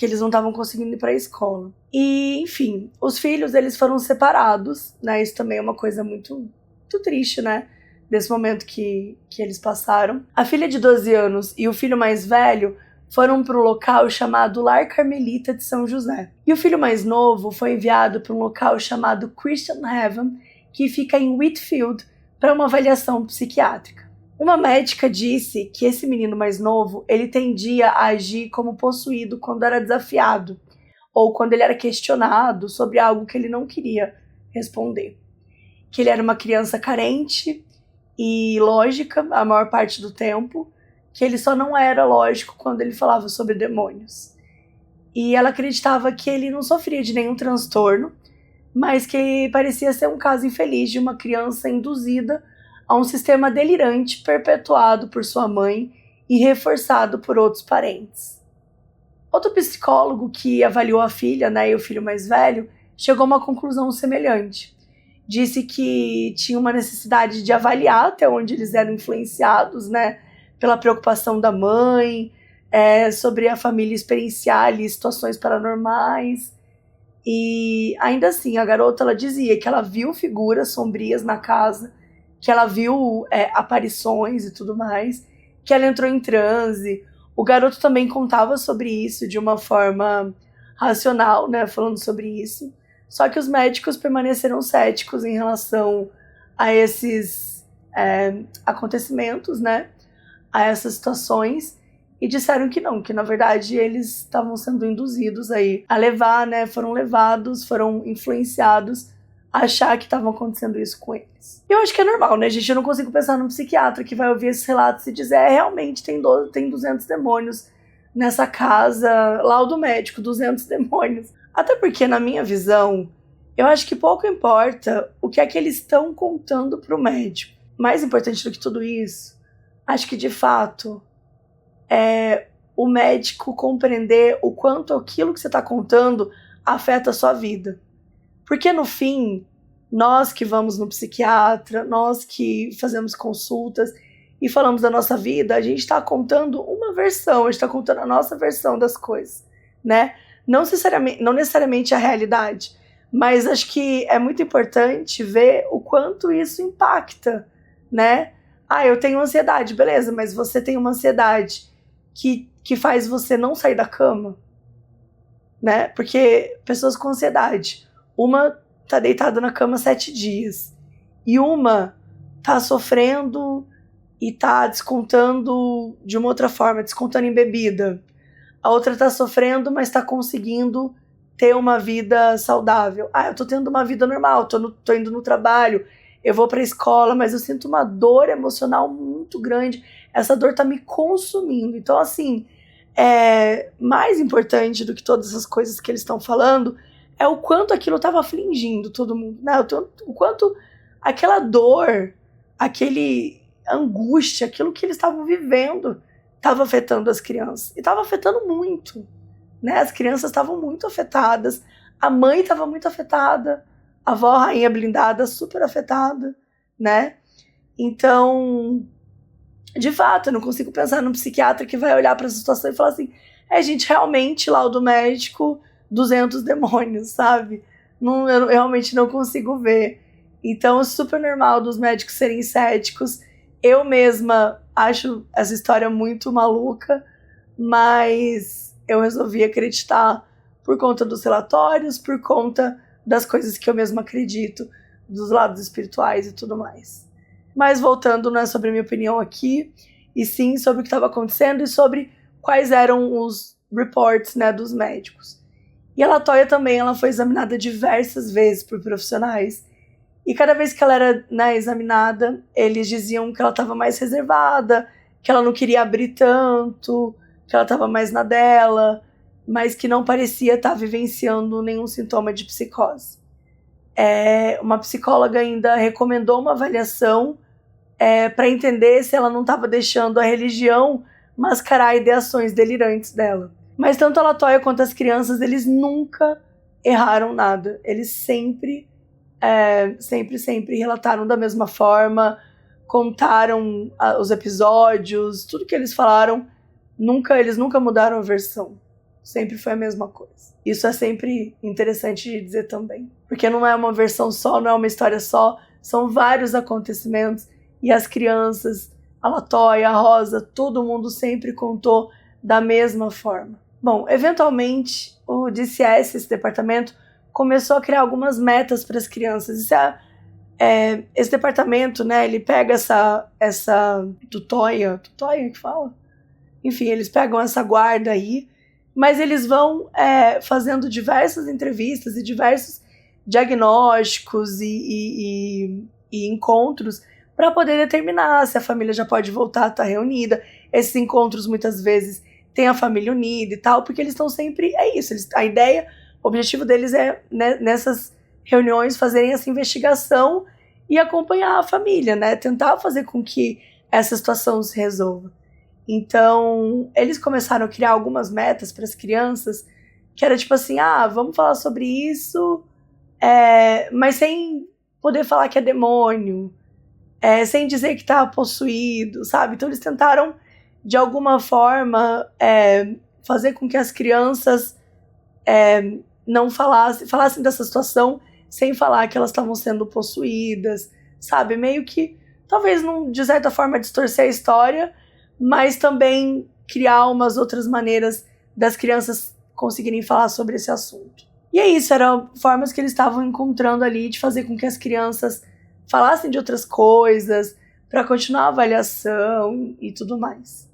S1: eles não estavam conseguindo ir para a escola. E, enfim, os filhos, eles foram separados, né? Isso também é uma coisa muito, muito triste, né? Desse momento que eles passaram. A filha de 12 anos e o filho mais velho foram para um local chamado Lar Carmelita de São José. E o filho mais novo foi enviado para um local chamado Christian Heaven, que fica em Whitfield, para uma avaliação psiquiátrica. Uma médica disse que esse menino mais novo, ele tendia a agir como possuído quando era desafiado, ou quando ele era questionado sobre algo que ele não queria responder. Que ele era uma criança carente e lógica a maior parte do tempo, que ele só não era lógico quando ele falava sobre demônios. E ela acreditava que ele não sofria de nenhum transtorno, mas que parecia ser um caso infeliz de uma criança induzida a um sistema delirante perpetuado por sua mãe e reforçado por outros parentes. Outro psicólogo que avaliou a filha, né, e o filho mais velho, chegou a uma conclusão semelhante. Disse que tinha uma necessidade de avaliar até onde eles eram influenciados, né, pela preocupação da mãe, sobre a família experienciar ali situações paranormais. E ainda assim, a garota, ela dizia que ela viu figuras sombrias na casa, que ela viu aparições e tudo mais, que ela entrou em transe. O garoto também contava sobre isso de uma forma racional, né, falando sobre isso. Só que os médicos permaneceram céticos em relação a esses acontecimentos, né, a essas situações, e disseram que não, que na verdade eles estavam sendo induzidos aí a levar, né, foram influenciados a achar que estavam acontecendo isso com eles. Eu acho que é normal, né, gente? Eu não consigo pensar num psiquiatra que vai ouvir esses relatos e dizer, realmente tem 200 demônios nessa casa, laudo médico, 200 demônios. Até porque, na minha visão, eu acho que pouco importa o que é que eles estão contando pro médico. Mais importante do que tudo isso, acho que, de fato, é o médico compreender o quanto aquilo que você está contando afeta a sua vida. Porque, no fim, nós que vamos no psiquiatra, nós que fazemos consultas e falamos da nossa vida, a gente está contando uma versão, a gente está contando a nossa versão das coisas, né? Não necessariamente a realidade, mas acho que é muito importante ver o quanto isso impacta, né? Ah, eu tenho ansiedade, beleza, mas você tem uma ansiedade que faz você não sair da cama, né? Porque pessoas com ansiedade, uma tá deitada na cama 7 dias e uma tá sofrendo e tá descontando de uma outra forma, descontando em bebida. A outra tá sofrendo, mas tá conseguindo ter uma vida saudável. Ah, eu tô tendo uma vida normal, tô indo no trabalho, eu vou pra escola, mas eu sinto uma dor emocional muito grande. Essa dor tá me consumindo. Então, assim, mais importante do que todas essas coisas que eles estão falando é o quanto aquilo tava afligindo todo mundo, né? O quanto aquela dor, aquele angústia, aquilo que eles estavam vivendo estava afetando as crianças. E estava afetando muito, né? As crianças estavam muito afetadas, a mãe estava muito afetada, a avó rainha blindada super afetada, né? Então, de fato, eu não consigo pensar num psiquiatra que vai olhar para essa situação e falar assim, gente, realmente, laudo médico, 200 demônios, sabe? Não, eu realmente não consigo ver. Então, é super normal dos médicos serem céticos. Eu mesma acho essa história muito maluca, mas eu resolvi acreditar por conta dos relatórios, por conta das coisas que eu mesma acredito, dos lados espirituais e tudo mais. Mas voltando, não é sobre a minha opinião aqui, e sim sobre o que estava acontecendo e sobre quais eram os reports, né, dos médicos. E a Latoya também, ela foi examinada diversas vezes por profissionais. E cada vez que ela era, né, examinada, eles diziam que ela estava mais reservada, que ela não queria abrir tanto, que ela estava mais na dela, mas que não parecia estar vivenciando nenhum sintoma de psicose. Uma psicóloga ainda recomendou uma avaliação para entender se ela não estava deixando a religião mascarar ideações delirantes dela. Mas tanto a Latoya quanto as crianças, eles nunca erraram nada. Eles sempre relataram da mesma forma, contaram os episódios, tudo que eles falaram, eles nunca mudaram a versão. Sempre foi a mesma coisa. Isso é sempre interessante de dizer também. Porque não é uma versão só, não é uma história só, são vários acontecimentos. E as crianças, a Latoya, a Rosa, todo mundo sempre contou da mesma forma. Bom, eventualmente, o DCS, esse departamento, começou a criar algumas metas para as crianças. Esse departamento, né, ele pega essa tutóia que fala? Enfim, eles pegam essa guarda aí, mas eles vão fazendo diversas entrevistas e diversos diagnósticos e encontros para poder determinar se a família já pode voltar a estar reunida. Esses encontros, muitas vezes, tem a família unida e tal, porque eles estão sempre... a ideia, o objetivo deles é, né, nessas reuniões, fazerem essa investigação e acompanhar a família, né? Tentar fazer com que essa situação se resolva. Então, eles começaram a criar algumas metas para as crianças, que era tipo assim, vamos falar sobre isso, mas sem poder falar que é demônio, sem dizer que está possuído, sabe? Então, eles tentaram, de alguma forma, fazer com que as crianças não falassem dessa situação sem falar que elas estavam sendo possuídas, sabe? Meio que, talvez, de certa forma, distorcer a história, mas também criar umas outras maneiras das crianças conseguirem falar sobre esse assunto. E é isso, eram formas que eles estavam encontrando ali de fazer com que as crianças falassem de outras coisas, para continuar a avaliação e tudo mais.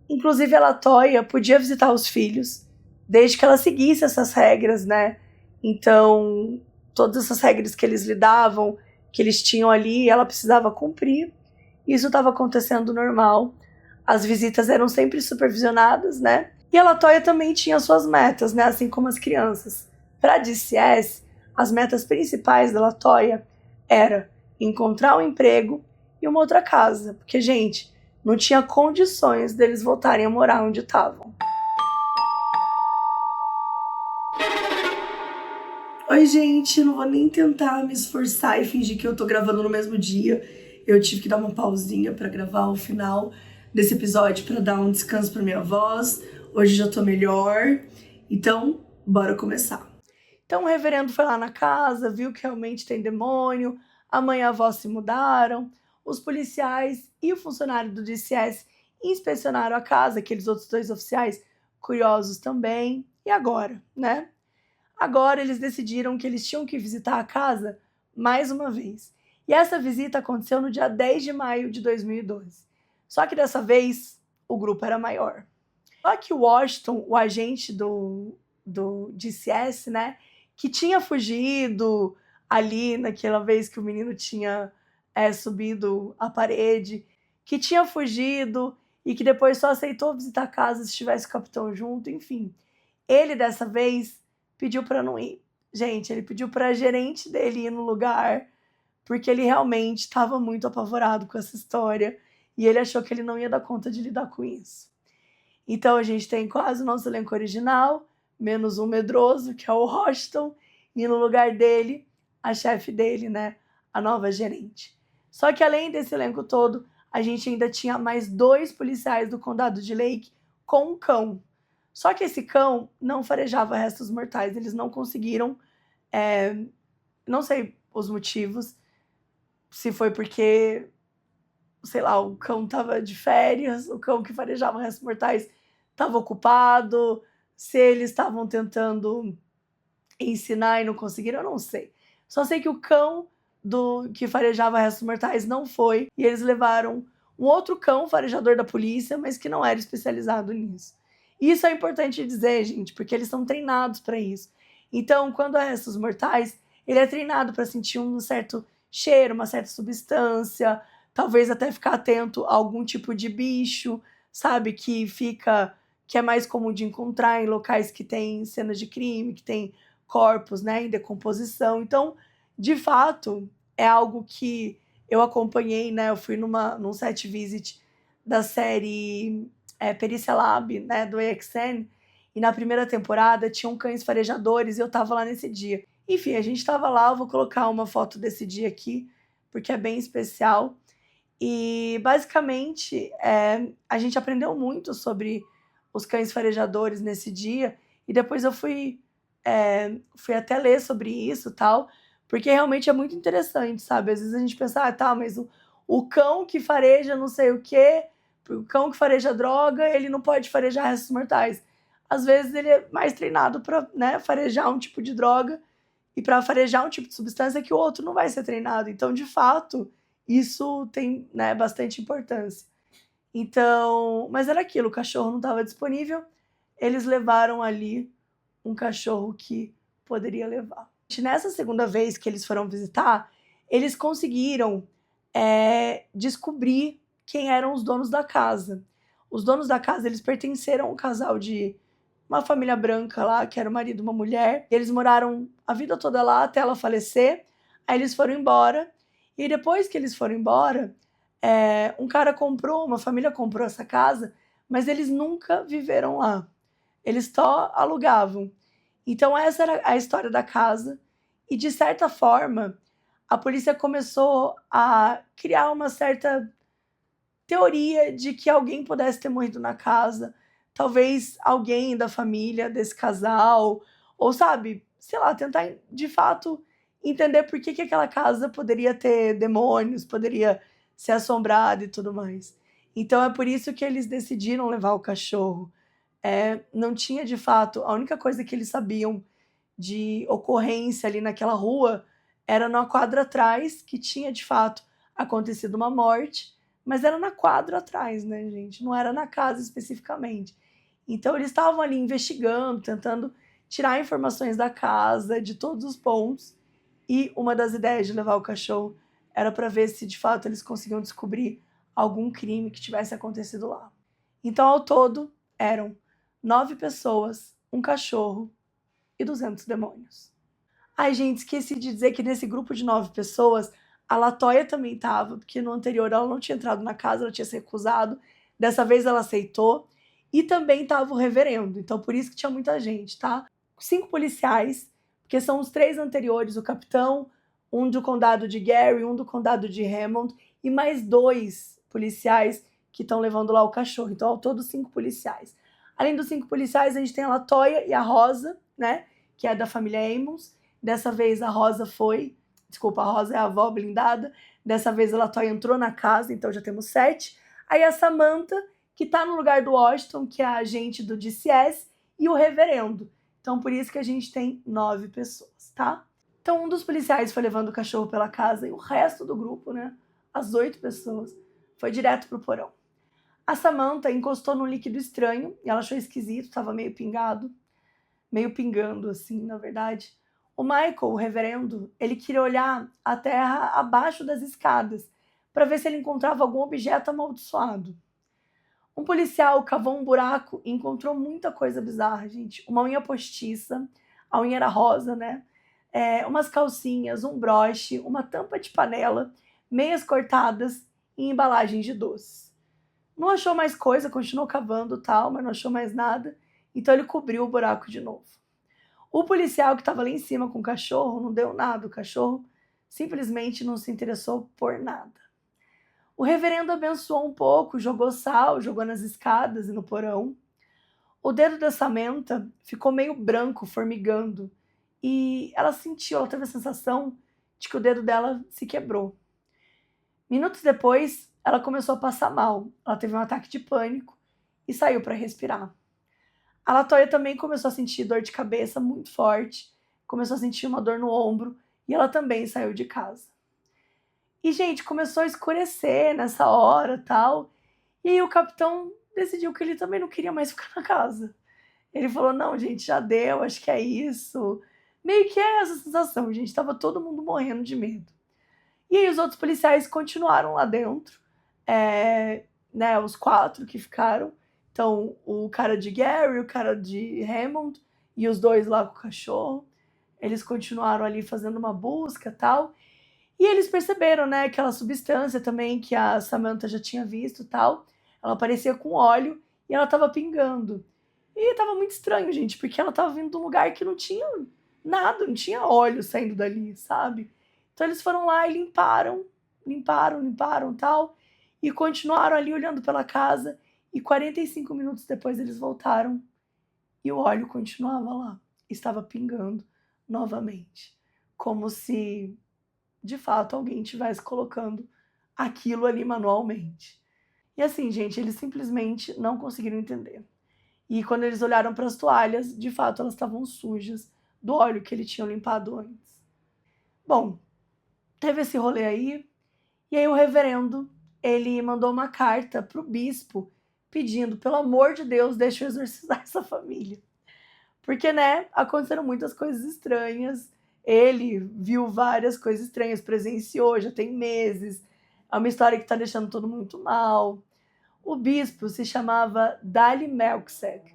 S1: Inclusive, a Latoya podia visitar os filhos, desde que ela seguisse essas regras, né? Então, todas essas regras que eles lidavam, que eles tinham ali, ela precisava cumprir. Isso estava acontecendo normal. As visitas eram sempre supervisionadas, né? E a Latoya também tinha suas metas, né? Assim como as crianças. Para a DCS, as metas principais da Latoya era encontrar um emprego e uma outra casa. Porque, gente, não tinha condições deles voltarem a morar onde estavam. Oi, gente, não vou nem tentar me esforçar e fingir que eu tô gravando no mesmo dia. Eu tive que dar uma pausinha pra gravar o final desse episódio pra dar um descanso pra minha voz. Hoje já tô melhor, então bora começar. Então o reverendo foi lá na casa, viu que realmente tem demônio, a mãe e a avó se mudaram, os policiais e o funcionário do DCS inspecionaram a casa, aqueles outros 2 oficiais curiosos também. E agora, né? Agora eles decidiram que eles tinham que visitar a casa mais uma vez. E essa visita aconteceu no dia 10 de maio de 2012. Só que dessa vez o grupo era maior. Só que o Washington, o agente do DCS, né, que tinha fugido ali naquela vez que o menino tinha subido a parede, que tinha fugido e que depois só aceitou visitar a casa se tivesse o capitão junto, enfim. Ele, dessa vez, pediu para não ir. Gente, ele pediu para a gerente dele ir no lugar, porque ele realmente estava muito apavorado com essa história e ele achou que ele não ia dar conta de lidar com isso. Então a gente tem quase o nosso elenco original, menos um medroso, que é o Washington, e no lugar dele, a chefe dele, né, a nova gerente. Só que além desse elenco todo, a gente ainda tinha mais 2 policiais do condado de Lake com um cão. Só que esse cão não farejava restos mortais, eles não conseguiram, não sei os motivos, se foi porque, sei lá, o cão estava de férias, o cão que farejava restos mortais estava ocupado, se eles estavam tentando ensinar e não conseguiram, eu não sei. Só sei que o cão do que farejava restos mortais não foi, e eles levaram um outro cão farejador da polícia, mas que não era especializado nisso. Isso é importante dizer, gente, porque eles são treinados para isso. Então, quando é restos mortais, ele é treinado para sentir um certo cheiro, uma certa substância, talvez até ficar atento a algum tipo de bicho, sabe, que é mais comum de encontrar em locais que tem cenas de crime, que tem corpos, né, em decomposição. Então, de fato, é algo que eu acompanhei, né, eu fui num site visit da série Perícia Lab, né, do AXN, e na primeira temporada tinham cães farejadores e eu tava lá nesse dia. Enfim, a gente tava lá, eu vou colocar uma foto desse dia aqui, porque é bem especial. E basicamente a gente aprendeu muito sobre os cães farejadores nesse dia, e depois eu fui até ler sobre isso e tal, porque realmente é muito interessante, sabe? Às vezes a gente pensa, tá, mas o cão que fareja não sei o quê, o cão que fareja droga, ele não pode farejar restos mortais. Às vezes ele é mais treinado para, né, farejar um tipo de droga e para farejar um tipo de substância que o outro não vai ser treinado. Então, de fato, isso tem, né, bastante importância. Então, mas era aquilo, o cachorro não estava disponível, eles levaram ali um cachorro que poderia levar. Nessa segunda vez que eles foram visitar, eles conseguiram descobrir quem eram os donos da casa. Os donos da casa, eles pertenceram a um casal de uma família branca lá, que era o marido e uma mulher. Eles moraram a vida toda lá até ela falecer. Aí eles foram embora. E depois que eles foram embora, um cara comprou, uma família comprou essa casa, mas eles nunca viveram lá. Eles só alugavam. Então essa era a história da casa. E de certa forma, a polícia começou a criar uma certa teoria de que alguém pudesse ter morrido na casa, talvez alguém da família desse casal, ou sabe, sei lá, tentar de fato entender por que aquela casa poderia ter demônios, poderia ser assombrada e tudo mais. Então é por isso que eles decidiram levar o cachorro. Não tinha de fato, a única coisa que eles sabiam de ocorrência ali naquela rua era na quadra atrás, que tinha de fato acontecido uma morte, mas era na quadra atrás, né, gente? Não era na casa especificamente. Então eles estavam ali investigando, tentando tirar informações da casa, de todos os pontos, e uma das ideias de levar o cachorro era para ver se de fato eles conseguiam descobrir algum crime que tivesse acontecido lá. Então, ao todo, eram 9 pessoas, um cachorro e 200 demônios. Ai, gente, esqueci de dizer que nesse grupo de 9 pessoas, a Latoya também estava, porque no anterior ela não tinha entrado na casa, ela tinha se recusado. Dessa vez ela aceitou. E também estava o reverendo, então por isso que tinha muita gente, tá? 5 policiais, porque são os 3 anteriores, o capitão, um do condado de Gary, um do condado de Hammond, e mais 2 policiais que estão levando lá o cachorro. Então, ao todo, 5 policiais. Além dos 5 policiais, a gente tem a Latoya e a Rosa, né? Que é da família Ammons. Dessa vez a Rosa a Rosa é a avó blindada. Dessa vez a Latoya entrou na casa, então já temos 7. Aí a Samantha, que tá no lugar do Washington, que é a agente do DCS, e o reverendo. Então por isso que a gente tem 9 pessoas, tá? Então um dos policiais foi levando o cachorro pela casa e o resto do grupo, né, as 8 pessoas, foi direto pro porão. A Samantha encostou num líquido estranho e ela achou esquisito, tava meio pingando assim, na verdade. O Michael, o reverendo, ele queria olhar a terra abaixo das escadas para ver se ele encontrava algum objeto amaldiçoado. Um policial cavou um buraco e encontrou muita coisa bizarra, gente. Uma unha postiça, a unha era rosa, né? Umas calcinhas, um broche, uma tampa de panela, meias cortadas e embalagens de doces. Não achou mais coisa, continuou cavando tal, mas não achou mais nada. Então ele cobriu o buraco de novo. O policial que estava lá em cima com o cachorro não deu nada. O cachorro simplesmente não se interessou por nada. O reverendo abençoou um pouco, jogou sal, jogou nas escadas e no porão. O dedo da Samantha ficou meio branco, formigando. E ela teve a sensação de que o dedo dela se quebrou. Minutos depois, ela começou a passar mal. Ela teve um ataque de pânico e saiu para respirar. A Latoya também começou a sentir dor de cabeça muito forte, começou a sentir uma dor no ombro e ela também saiu de casa. E, gente, começou a escurecer nessa hora, tal. E aí o capitão decidiu que ele também não queria mais ficar na casa. Ele falou, não, gente, já deu, acho que é isso. Meio que é essa sensação, gente. Tava todo mundo morrendo de medo. E aí os outros policiais continuaram lá dentro. Né, os 4 que ficaram. Então, o cara de Gary, o cara de Hammond e os 2 lá com o cachorro. Eles continuaram ali fazendo uma busca e tal. E eles perceberam, né, aquela substância também que a Samantha já tinha visto e tal. Ela aparecia com óleo e ela tava pingando. E tava muito estranho, gente, porque ela tava vindo de um lugar que não tinha nada, não tinha óleo saindo dali, sabe? Então eles foram lá e limparam tal. E continuaram ali olhando pela casa. E 45 minutos depois eles voltaram e o óleo continuava lá. Estava pingando novamente. Como se, de fato, alguém estivesse colocando aquilo ali manualmente. E assim, gente, eles simplesmente não conseguiram entender. E quando eles olharam para as toalhas, de fato, elas estavam sujas do óleo que eles tinham limpado antes. Bom, teve esse rolê aí. E aí o reverendo, ele mandou uma carta pro bispo pedindo, pelo amor de Deus, deixa eu exorcizar essa família. Porque, né, aconteceram muitas coisas estranhas. Ele viu várias coisas estranhas, presenciou, já tem meses. É uma história que tá deixando todo mundo muito mal. O bispo se chamava Dali Melchizedek.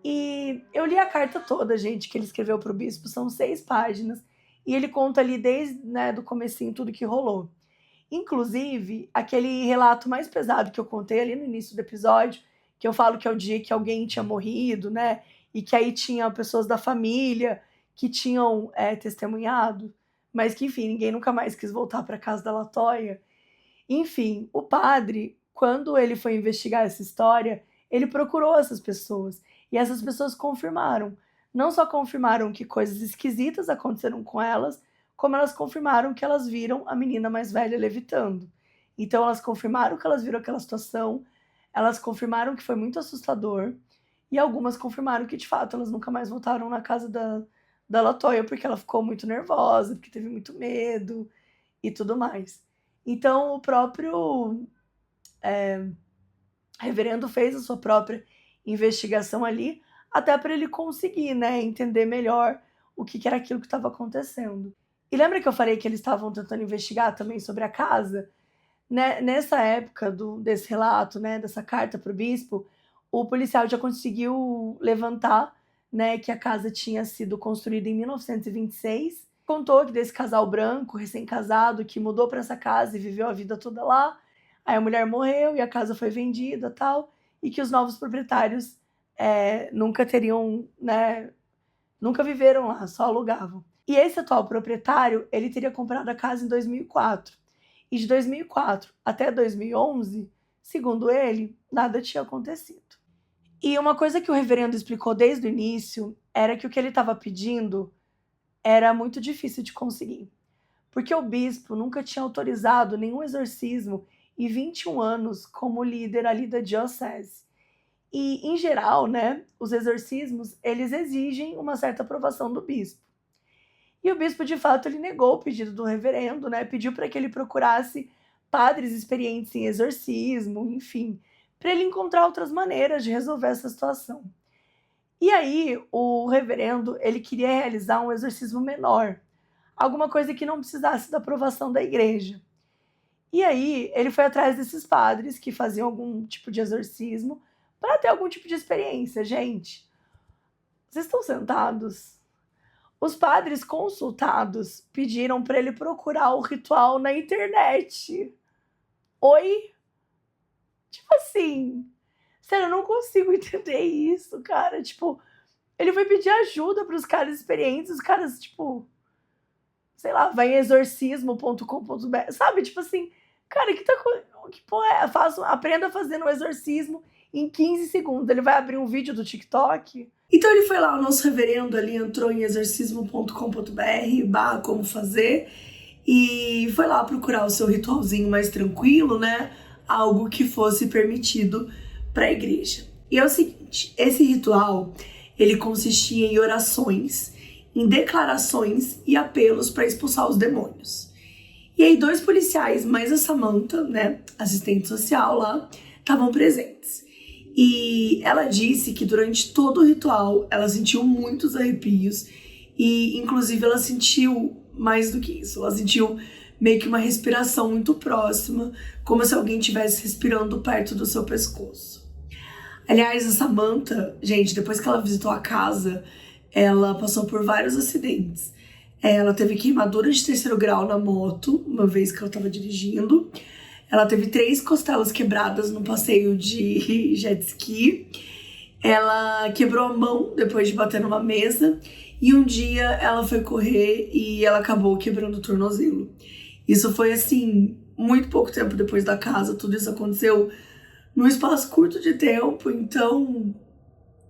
S1: E eu li a carta toda, gente, que ele escreveu pro bispo. São 6 páginas. E ele conta ali desde, né, do comecinho tudo que rolou. Inclusive, aquele relato mais pesado que eu contei ali no início do episódio, que eu falo que é o dia que alguém tinha morrido, né? E que aí tinha pessoas da família que tinham testemunhado, mas que, enfim, ninguém nunca mais quis voltar para casa da Latoya. Enfim, o padre, quando ele foi investigar essa história, ele procurou essas pessoas. E essas pessoas confirmaram. Não só confirmaram que coisas esquisitas aconteceram com elas, como elas confirmaram que elas viram a menina mais velha levitando. Então elas confirmaram que elas viram aquela situação, elas confirmaram que foi muito assustador, e algumas confirmaram que de fato elas nunca mais voltaram na casa da Latoya, porque ela ficou muito nervosa, porque teve muito medo e tudo mais. Então o próprio reverendo fez a sua própria investigação ali, até para ele conseguir, né, entender melhor o que era aquilo que estava acontecendo. E lembra que eu falei que eles estavam tentando investigar também sobre a casa? Né, nessa época desse relato, né, dessa carta para o bispo, o policial já conseguiu levantar, né, que a casa tinha sido construída em 1926. Contou que desse casal branco, recém-casado, que mudou para essa casa e viveu a vida toda lá. Aí a mulher morreu e a casa foi vendida, tal, e que os novos proprietários nunca teriam, né, nunca viveram lá, só alugavam. E esse atual proprietário, ele teria comprado a casa em 2004. E de 2004 até 2011, segundo ele, nada tinha acontecido. E uma coisa que o reverendo explicou desde o início era que o que ele estava pedindo era muito difícil de conseguir. Porque o bispo nunca tinha autorizado nenhum exorcismo em 21 anos como líder ali da diocese. E, em geral, né, os exorcismos, eles exigem uma certa aprovação do bispo. E o bispo, de fato, ele negou o pedido do reverendo, né, pediu para que ele procurasse padres experientes em exorcismo, enfim, para ele encontrar outras maneiras de resolver essa situação. E aí, o reverendo, ele queria realizar um exorcismo menor, alguma coisa que não precisasse da aprovação da igreja. E aí, ele foi atrás desses padres que faziam algum tipo de exorcismo para ter algum tipo de experiência. Gente, vocês estão sentados? Os padres consultados pediram para ele procurar o ritual na internet. Oi? Tipo assim, sério, eu não consigo entender isso, cara. Tipo, ele foi pedir ajuda para os caras experientes, os caras, tipo, sei lá, vai em exorcismo.com.br, sabe? Tipo assim, cara, que porra é? Aprenda fazendo um exorcismo em 15 segundos. Ele vai abrir um vídeo do TikTok. Então ele foi lá, o nosso reverendo ali entrou em exorcismo.com.br/como fazer e foi lá procurar o seu ritualzinho mais tranquilo, né? Algo que fosse permitido para a igreja. E é o seguinte, esse ritual, ele consistia em orações, em declarações e apelos para expulsar os demônios. E aí 2 policiais, mais a Samantha, né, assistente social lá, estavam presentes. E ela disse que durante todo o ritual ela sentiu muitos arrepios e inclusive ela sentiu mais do que isso, ela sentiu meio que uma respiração muito próxima, como se alguém estivesse respirando perto do seu pescoço. Aliás, a Samantha, gente, depois que ela visitou a casa, ela passou por vários acidentes. Ela teve queimadura de 3º grau na moto, uma vez que ela estava dirigindo. Ela teve 3 costelas quebradas no passeio de jet ski. Ela quebrou a mão depois de bater numa mesa. E um dia ela foi correr e ela acabou quebrando o tornozelo. Isso foi, assim, muito pouco tempo depois da casa. Tudo isso aconteceu num espaço curto de tempo. Então,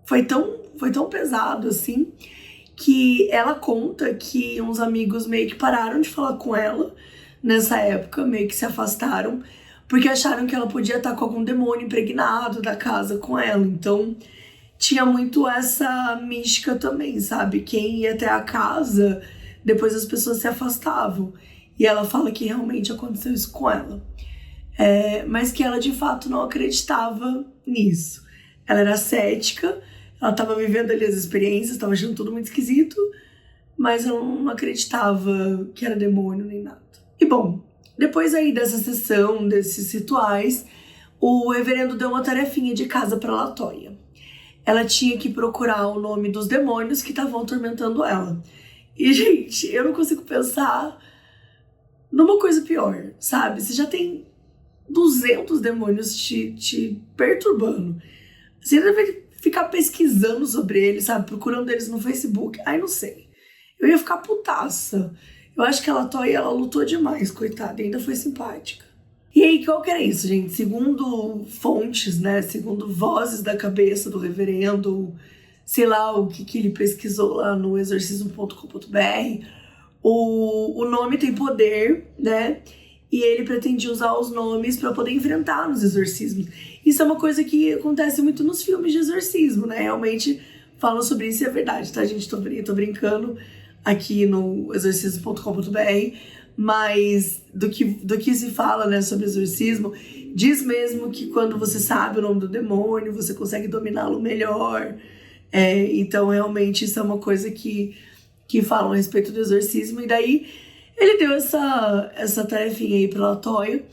S1: foi tão pesado, assim, que ela conta que uns amigos meio que pararam de falar com ela nessa época, meio que se afastaram, porque acharam que ela podia estar com algum demônio impregnado da casa com ela. Então, tinha muito essa mística também, sabe? Quem ia até a casa, depois as pessoas se afastavam. E ela fala que realmente aconteceu isso com ela. Mas que ela, de fato, não acreditava nisso. Ela era cética, ela estava vivendo ali as experiências, estava achando tudo muito esquisito, mas ela não acreditava que era demônio nem nada. E bom, depois aí dessa sessão, desses rituais, o reverendo deu uma tarefinha de casa para Latoya. Ela tinha que procurar o nome dos demônios que estavam atormentando ela. E, gente, eu não consigo pensar numa coisa pior, sabe? Você já tem 200 demônios te perturbando. Você deve ficar pesquisando sobre eles, sabe? Procurando eles no Facebook. Ai, não sei. Eu ia ficar putaça. Eu acho que a Latoya, ela lutou demais, coitada. E ainda foi simpática. E aí, qual que era isso, gente? Segundo fontes, né? Segundo vozes da cabeça do reverendo, sei lá o que ele pesquisou lá no exorcismo.com.br, o nome tem poder, né? E ele pretendia usar os nomes para poder enfrentar nos exorcismos. Isso é uma coisa que acontece muito nos filmes de exorcismo, né? Realmente falam sobre isso e é verdade, tá, gente? Tô brincando aqui no exorcismo.com.br, mas do que se fala, né, sobre exorcismo, diz mesmo que quando você sabe o nome do demônio, você consegue dominá-lo melhor. Então, realmente, isso é uma coisa que falam a respeito do exorcismo. E daí, ele deu essa tarefinha aí pra Latoya.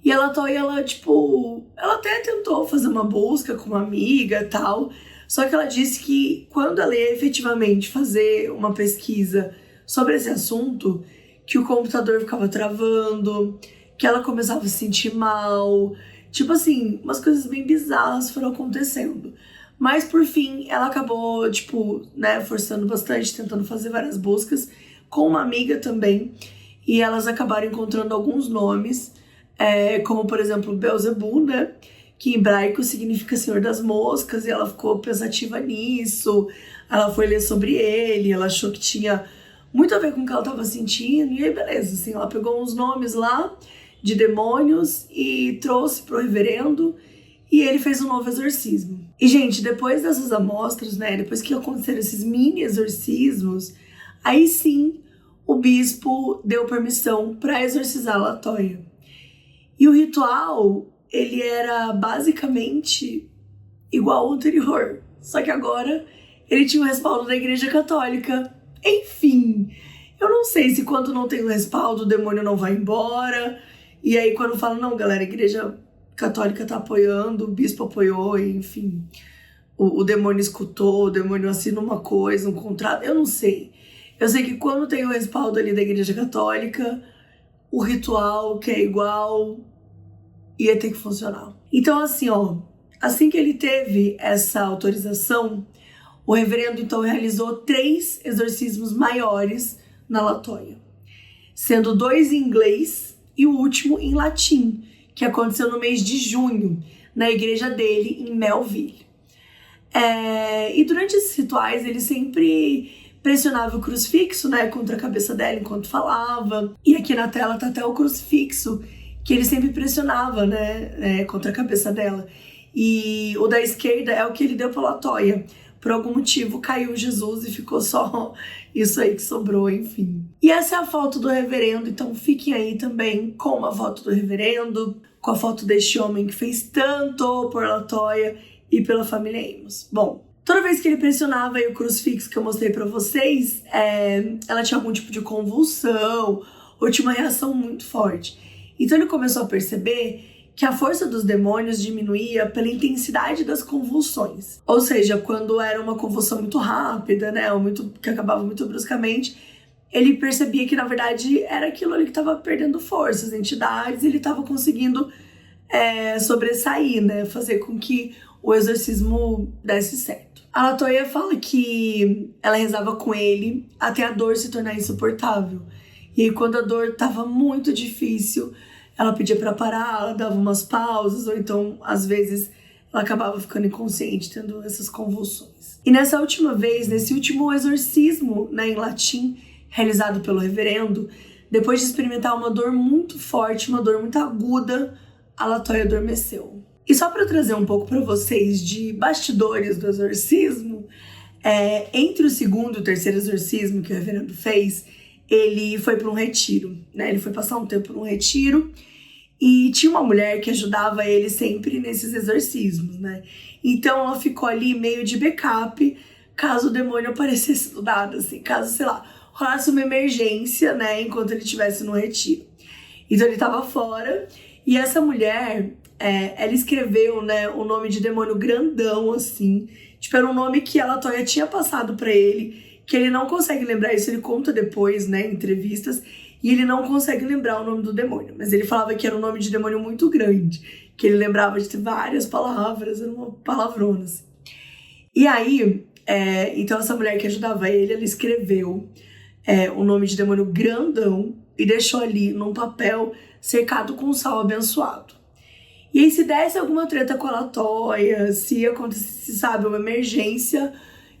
S1: E a Latoya, ela até tentou fazer uma busca com uma amiga e tal. Só que ela disse que quando ela ia efetivamente fazer uma pesquisa sobre esse assunto, que o computador ficava travando, que ela começava a se sentir mal. Tipo assim, umas coisas bem bizarras foram acontecendo. Mas, por fim, ela acabou, forçando bastante, tentando fazer várias buscas, com uma amiga também. E elas acabaram encontrando alguns nomes, como, por exemplo, Beelzebub, né? Que em hebraico significa Senhor das Moscas, e ela ficou pensativa nisso. Ela foi ler sobre ele, ela achou que tinha muito a ver com o que ela estava sentindo. E aí, beleza, assim, ela pegou uns nomes lá de demônios e trouxe pro reverendo, e ele fez um novo exorcismo. E, gente, depois dessas amostras, né, depois que aconteceram esses mini exorcismos, aí sim o bispo deu permissão para exorcizar a Latoya. E o ritual, ele era basicamente igual ao anterior, só que agora ele tinha o respaldo da Igreja Católica. Enfim, eu não sei se quando não tem o respaldo o demônio não vai embora, e aí quando fala, não, galera, a Igreja Católica tá apoiando, o bispo apoiou, e, enfim, o demônio escutou, o demônio assina uma coisa, um contrato, eu não sei. Eu sei que quando tem o respaldo ali da Igreja Católica, o ritual, que é igual, ia ter que funcionar. Então, assim que ele teve essa autorização, o reverendo, então, realizou 3 exorcismos maiores na Latoya, sendo 2 em inglês e o último em latim, que aconteceu no mês de junho, na igreja dele, em Melville. E durante esses rituais, ele sempre pressionava o crucifixo, né, contra a cabeça dela enquanto falava. E aqui na tela tá até o crucifixo, que ele sempre pressionava, né, contra a cabeça dela. E o da esquerda é o que ele deu pra Latoya, por algum motivo caiu Jesus e ficou só isso aí que sobrou, enfim. E essa é a foto do reverendo, então fiquem aí também com a foto do reverendo, com a foto deste homem que fez tanto por LaToya e pela família Amos. Bom, toda vez que ele pressionava aí o crucifixo que eu mostrei pra vocês, ela tinha algum tipo de convulsão ou tinha uma reação muito forte. Então ele começou a perceber que a força dos demônios diminuía pela intensidade das convulsões. Ou seja, quando era uma convulsão muito rápida, né, ou que acabava muito bruscamente, ele percebia que, na verdade, era aquilo ali que estava perdendo força, as entidades, e ele estava conseguindo sobressair, né, fazer com que o exorcismo desse certo. A LaToya fala que ela rezava com ele até a dor se tornar insuportável. E aí, quando a dor estava muito difícil, ela pedia para parar, ela dava umas pausas, ou então, às vezes, ela acabava ficando inconsciente, tendo essas convulsões. E nessa última vez, nesse último exorcismo, né, em latim, realizado pelo reverendo, depois de experimentar uma dor muito forte, uma dor muito aguda, a LaToya adormeceu. E só para trazer um pouco para vocês de bastidores do exorcismo, entre o segundo e o terceiro exorcismo que o reverendo fez, ele foi para um retiro, né? Ele foi passar um tempo num retiro e tinha uma mulher que ajudava ele sempre nesses exorcismos, né? Então ela ficou ali meio de backup, caso o demônio aparecesse do nada, assim, caso, sei lá, rolasse uma emergência, né? Enquanto ele estivesse no retiro. Então ele estava fora e essa mulher, ela escreveu, né, o nome de demônio grandão, assim. Tipo, era um nome que a LaToya tinha passado para ele, que ele não consegue lembrar isso, ele conta depois, né, em entrevistas, e ele não consegue lembrar o nome do demônio, mas ele falava que era um nome de demônio muito grande, que ele lembrava de ter várias palavras, era uma palavrona, assim. E aí, então essa mulher que ajudava ele, ela escreveu o nome de demônio grandão e deixou ali num papel cercado com sal abençoado. E aí, se desse alguma treta com a LaToya, se acontecesse, sabe, uma emergência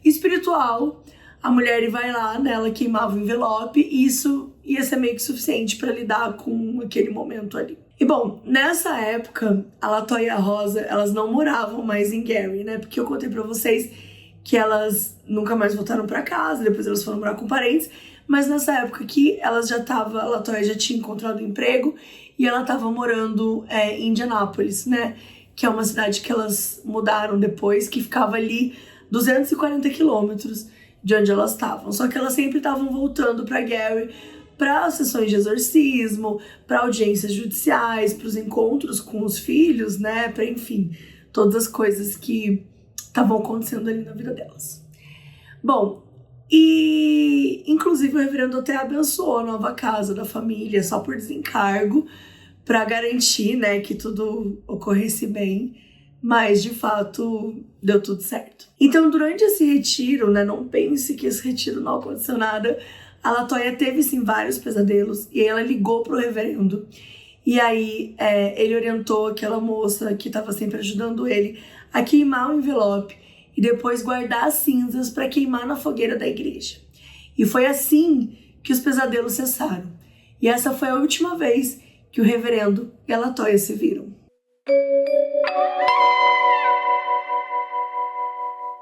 S1: espiritual, a mulher vai lá, né, ela queimava o envelope e isso ia ser meio que suficiente para lidar com aquele momento ali. E bom, nessa época, a LaToya e a Rosa, elas não moravam mais em Gary, né, porque eu contei para vocês que elas nunca mais voltaram para casa, depois elas foram morar com parentes, mas nessa época aqui, elas já estavam, a LaToya já tinha encontrado um emprego e ela estava morando em Indianápolis, né, que é uma cidade que elas mudaram depois, que ficava ali 240 quilômetros de onde elas estavam. Só que elas sempre estavam voltando para Gary para sessões de exorcismo, para audiências judiciais, para os encontros com os filhos, né? Para, enfim, todas as coisas que estavam acontecendo ali na vida delas. Bom, e inclusive o reverendo até abençoou a nova casa da família só por desencargo, para garantir, né, que tudo ocorresse bem. Mas, de fato, deu tudo certo. Então, durante esse retiro, né, não pense que esse retiro não aconteceu nada, a LaToya teve, sim, vários pesadelos, e ela ligou pro reverendo. E aí, ele orientou aquela moça que estava sempre ajudando ele a queimar o envelope e depois guardar as cinzas para queimar na fogueira da igreja. E foi assim que os pesadelos cessaram. E essa foi a última vez que o reverendo e a LaToya se viram.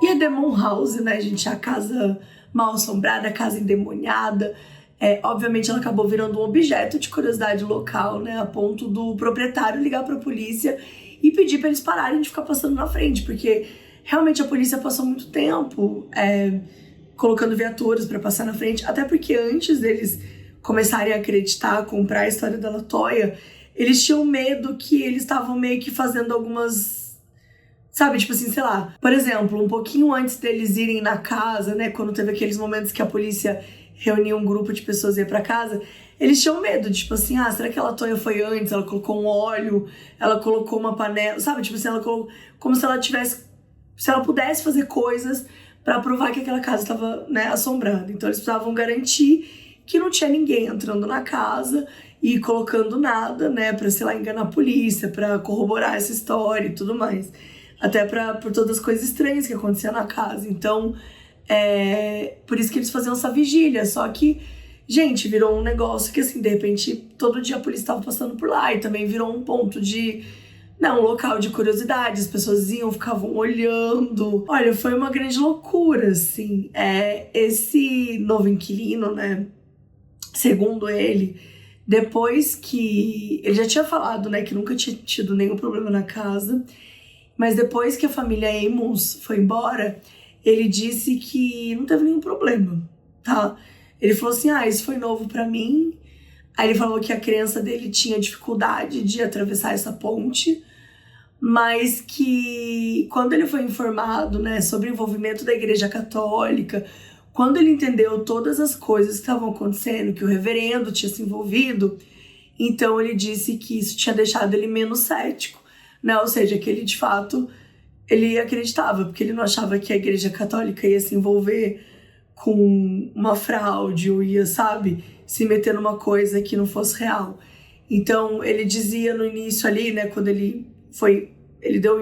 S1: E a Demon House, né, gente, a casa mal assombrada, a casa endemoniada, obviamente ela acabou virando um objeto de curiosidade local, né, a ponto do proprietário ligar para a polícia e pedir para eles pararem de ficar passando na frente, porque realmente a polícia passou muito tempo colocando viaturas para passar na frente, até porque antes deles começarem a acreditar, comprar a história da LaToya, eles tinham medo que eles estavam meio que fazendo algumas... Sabe, tipo assim, sei lá, por exemplo, um pouquinho antes deles irem na casa, né, quando teve aqueles momentos que a polícia reunia um grupo de pessoas e ia pra casa, eles tinham medo, tipo assim, será que a LaToya foi antes? Ela colocou um óleo, ela colocou uma panela, sabe, tipo assim, ela colocou como se ela tivesse, se ela pudesse fazer coisas pra provar que aquela casa estava, né, assombrada. Então eles precisavam garantir que não tinha ninguém entrando na casa e colocando nada, né, pra, sei lá, enganar a polícia, pra corroborar essa história e tudo mais. Até por todas as coisas estranhas que aconteciam na casa. Então, por isso que eles faziam essa vigília. Só que, gente, virou um negócio que, assim, de repente, todo dia a polícia estava passando por lá. E também virou um ponto de um local de curiosidade, as pessoas iam, ficavam olhando. Olha, foi uma grande loucura, assim. Esse novo inquilino, né, segundo ele, depois que... Ele já tinha falado, né, que nunca tinha tido nenhum problema na casa, mas depois que a família Amos foi embora, ele disse que não teve nenhum problema, tá? Ele falou assim, isso foi novo pra mim. Aí ele falou que a criança dele tinha dificuldade de atravessar essa ponte, mas que quando ele foi informado, né, sobre o envolvimento da Igreja Católica, quando ele entendeu todas as coisas que estavam acontecendo, que o reverendo tinha se envolvido, então ele disse que isso tinha deixado ele menos cético, né? Ou seja, que ele de fato, ele acreditava, porque ele não achava que a Igreja Católica ia se envolver com uma fraude ou ia, sabe, se meter numa coisa que não fosse real. Então ele dizia no início ali, né, quando ele deu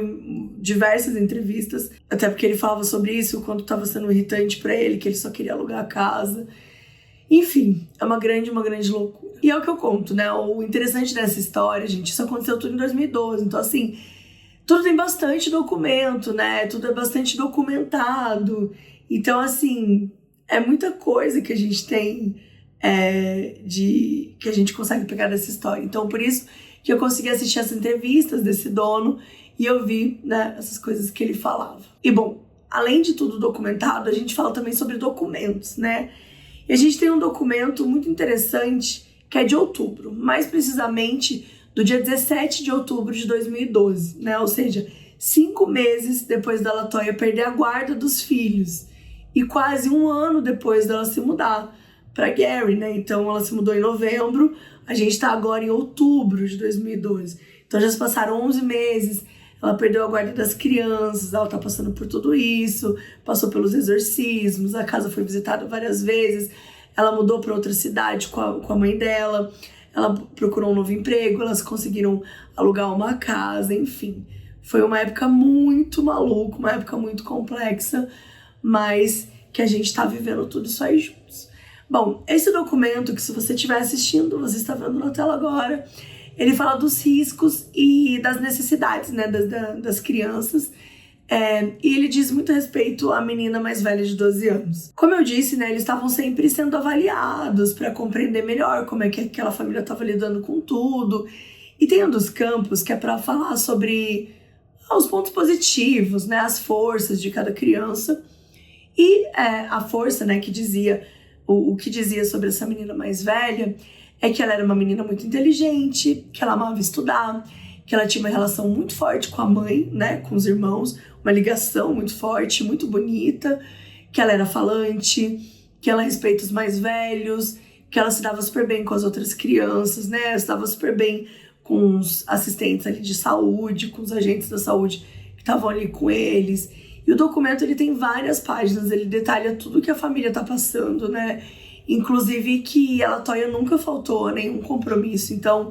S1: diversas entrevistas, até porque ele falava sobre isso, quando estava sendo irritante para ele, que ele só queria alugar a casa. Enfim, é uma grande loucura. E é o que eu conto, né? O interessante dessa história, gente, isso aconteceu tudo em 2012. Então, assim, tudo tem bastante documento, né? Tudo é bastante documentado. Então, assim, é muita coisa que a gente tem que a gente consegue pegar dessa história. Então, por isso que eu consegui assistir as entrevistas desse dono e eu vi, né, essas coisas que ele falava. E, bom, além de tudo documentado, a gente fala também sobre documentos, né? E a gente tem um documento muito interessante que é de outubro, mais precisamente do dia 17 de outubro de 2012, né? Ou seja, 5 meses depois da Latoya perder a guarda dos filhos e quase 1 ano depois dela se mudar para Gary, né? Então ela se mudou em novembro, a gente tá agora em outubro de 2012. Então já se passaram 11 meses, ela perdeu a guarda das crianças, ela tá passando por tudo isso, passou pelos exorcismos, a casa foi visitada várias vezes, ela mudou para outra cidade com a mãe dela, ela procurou um novo emprego, elas conseguiram alugar uma casa, enfim. Foi uma época muito maluca, uma época muito complexa, mas que a gente tá vivendo tudo isso aí juntos. Bom, esse documento que, se você estiver assistindo, você está vendo na tela agora, ele fala dos riscos e das necessidades, né, das crianças, e ele diz muito a respeito à menina mais velha de 12 anos. Como eu disse, né, eles estavam sempre sendo avaliados para compreender melhor como é que aquela família estava lidando com tudo. E tem um dos campos que é para falar sobre os pontos positivos, né, as forças de cada criança. E a força, né, que dizia... O que dizia sobre essa menina mais velha é que ela era uma menina muito inteligente, que ela amava estudar, que ela tinha uma relação muito forte com a mãe, né, com os irmãos, uma ligação muito forte, muito bonita, que ela era falante, que ela respeita os mais velhos, que ela se dava super bem com as outras crianças, né, se dava super bem com os assistentes ali de saúde, com os agentes da saúde que estavam ali com eles. E o documento, ele tem várias páginas, ele detalha tudo que a família tá passando, né? Inclusive que a Latoya nunca faltou a nenhum compromisso, então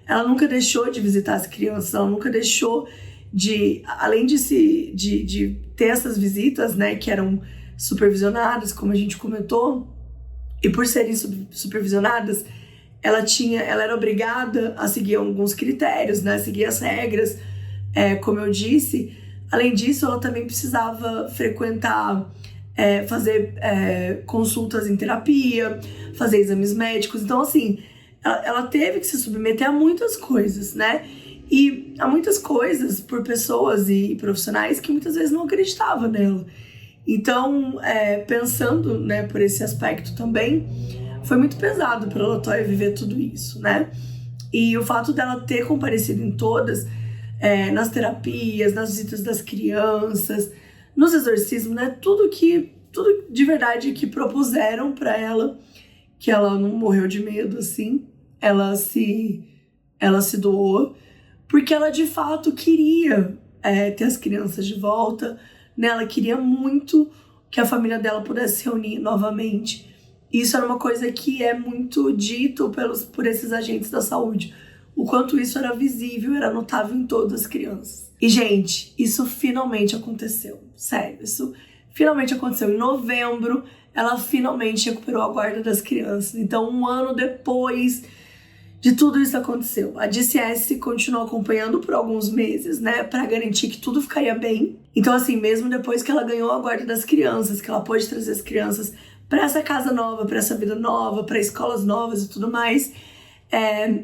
S1: ela nunca deixou de visitar as crianças, ela nunca deixou de, além de ter essas visitas, né, que eram supervisionadas, como a gente comentou, e por serem supervisionadas, ela era obrigada a seguir alguns critérios, né, seguir as regras, como eu disse. Além disso, ela também precisava frequentar, fazer consultas em terapia, fazer exames médicos. Então, assim, ela teve que se submeter a muitas coisas, né? E a muitas coisas por pessoas e profissionais que muitas vezes não acreditavam nela. Então, pensando, né, por esse aspecto também, foi muito pesado para a Latoya viver tudo isso, né? E o fato dela ter comparecido em todas... nas terapias, nas visitas das crianças, nos exorcismos, né? Tudo de verdade que propuseram para ela, que ela não morreu de medo, assim. Ela se doou, porque ela de fato queria ter as crianças de volta, né? Ela queria muito que a família dela pudesse se reunir novamente. Isso era uma coisa que é muito dito por esses agentes da saúde. O quanto isso era visível, era notável em todas as crianças. E, gente, isso finalmente aconteceu. Sério, isso finalmente aconteceu. Em novembro, ela finalmente recuperou a guarda das crianças. Então, 1 ano depois de tudo isso aconteceu. A DCS continuou acompanhando por alguns meses, né, para garantir que tudo ficaria bem. Então, assim, mesmo depois que ela ganhou a guarda das crianças, que ela pôde trazer as crianças para essa casa nova, para essa vida nova, para escolas novas e tudo mais,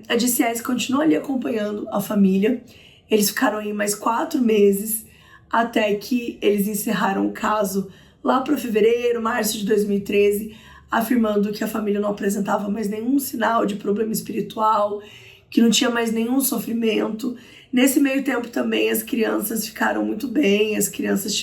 S1: a DCS continuou ali acompanhando a família. Eles ficaram aí mais 4 meses, até que eles encerraram o caso lá para fevereiro, março de 2013, afirmando que a família não apresentava mais nenhum sinal de problema espiritual, que não tinha mais nenhum sofrimento. Nesse meio tempo também as crianças ficaram muito bem, as crianças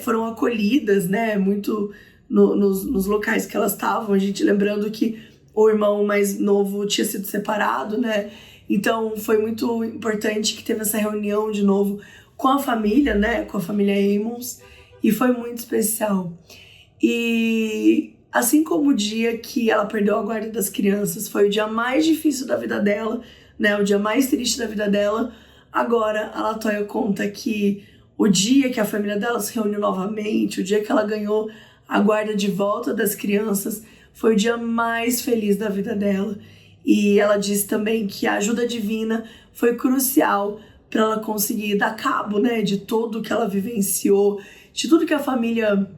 S1: foram acolhidas, né, muito nos locais que elas estavam. A gente lembrando que o irmão mais novo tinha sido separado, né, então foi muito importante que teve essa reunião de novo com a família, né, com a família Ammons, e foi muito especial. E assim como o dia que ela perdeu a guarda das crianças foi o dia mais difícil da vida dela, né, o dia mais triste da vida dela, agora a Latoya conta que o dia que a família dela se reuniu novamente, o dia que ela ganhou a guarda de volta das crianças, foi o dia mais feliz da vida dela. E ela disse também que a ajuda divina foi crucial para ela conseguir dar cabo, né, de tudo que ela vivenciou, de tudo que a família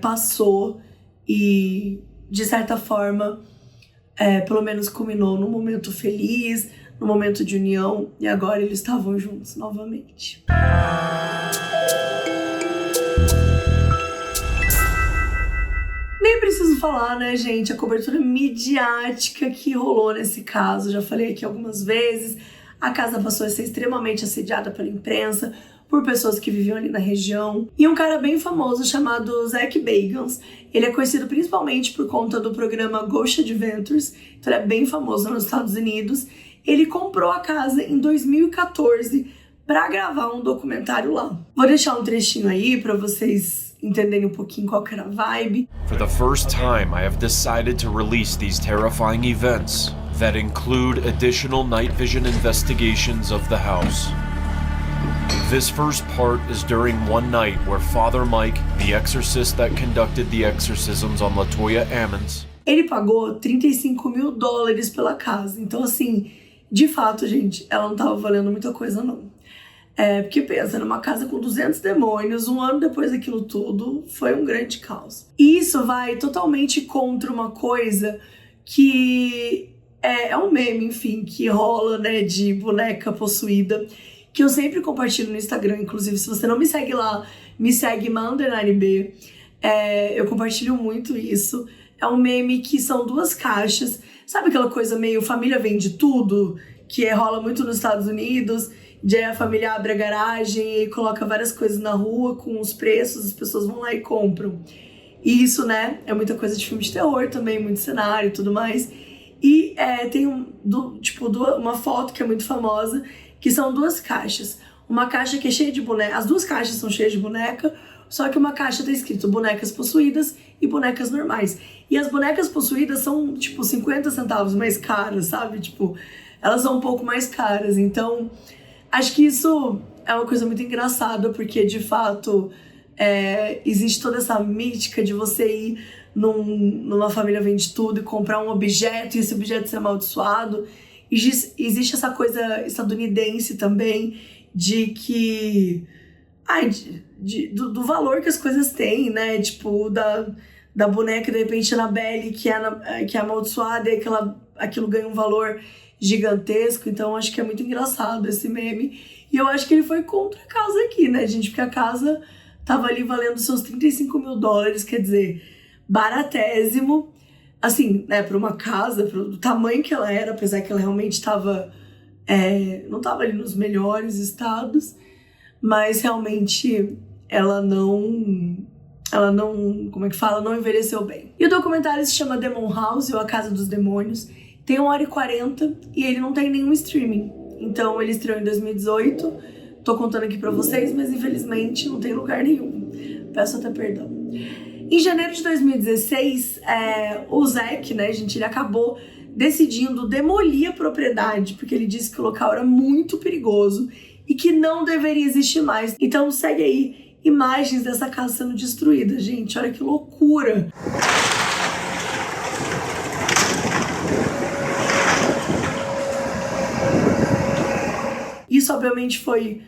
S1: passou e, de certa forma, pelo menos culminou num momento feliz, num momento de união, e agora eles estavam juntos novamente. Nem preciso falar, né, gente, a cobertura midiática que rolou nesse caso. Já falei aqui algumas vezes, a casa passou a ser extremamente assediada pela imprensa, por pessoas que viviam ali na região. E um cara bem famoso chamado Zach Bagans, ele é conhecido principalmente por conta do programa Ghost Adventures, então ele é bem famoso nos Estados Unidos. Ele comprou a casa em 2014 para gravar um documentário lá. Vou deixar um trechinho aí para vocês entenderem um pouquinho qual que era a vibe.
S2: For the first time, I have decided to release these terrifying events that include additional night vision investigations of the house. This first part is during one night where Father Mike, the exorcist that conducted the exorcisms on Latoya Ammons,
S1: ele pagou $35 mil pela casa. Então, assim, de fato, gente, ela não tava valendo muita coisa, não. Porque pensa, numa casa com 200 demônios, um ano depois daquilo tudo, foi um grande caos. E isso vai totalmente contra uma coisa que é um meme, enfim, que rola, né, de boneca possuída, que eu sempre compartilho no Instagram. Inclusive, se você não me segue lá, me segue _B. Eu compartilho muito isso. É um meme que são 2 caixas. Sabe aquela coisa meio família vende tudo? Que rola muito nos Estados Unidos. De a família abre a garagem e coloca várias coisas na rua com os preços, as pessoas vão lá e compram. E isso, né, é muita coisa de filme de terror também, muito cenário e tudo mais. E tem uma foto que é muito famosa, que são 2 caixas. Uma caixa que é cheia de boneca, as 2 caixas são cheias de boneca, só que uma caixa tá escrito bonecas possuídas e bonecas normais. E as bonecas possuídas são, 50 centavos mais caras, sabe? Elas são um pouco mais caras. Então, acho que isso é uma coisa muito engraçada, porque, de fato, existe toda essa mítica de você ir numa família vende tudo e comprar um objeto e esse objeto ser amaldiçoado. E existe essa coisa estadunidense também de que... do valor que as coisas têm, né? Da boneca, de repente, Annabelle, que é amaldiçoada, e aquilo ganha um valor gigantesco. Então, acho que é muito engraçado esse meme. E eu acho que ele foi contra a casa aqui, né, gente? Porque a casa tava ali valendo seus $35 mil, quer dizer, baratésimo. Assim, né, pra uma casa, pro tamanho que ela era, apesar que ela realmente não tava ali nos melhores estados, mas realmente ela não, como é que fala, não envelheceu bem. E o documentário se chama Demon House, ou A Casa dos Demônios, tem 1h40 e ele não tem nenhum streaming. Então ele estreou em 2018, tô contando aqui pra vocês, mas infelizmente não tem lugar nenhum. Peço até perdão. Em janeiro de 2016, o Zach, né, gente, ele acabou decidindo demolir a propriedade, porque ele disse que o local era muito perigoso e que não deveria existir mais. Então segue aí imagens dessa casa sendo destruída, gente. Olha que loucura! Isso, obviamente, foi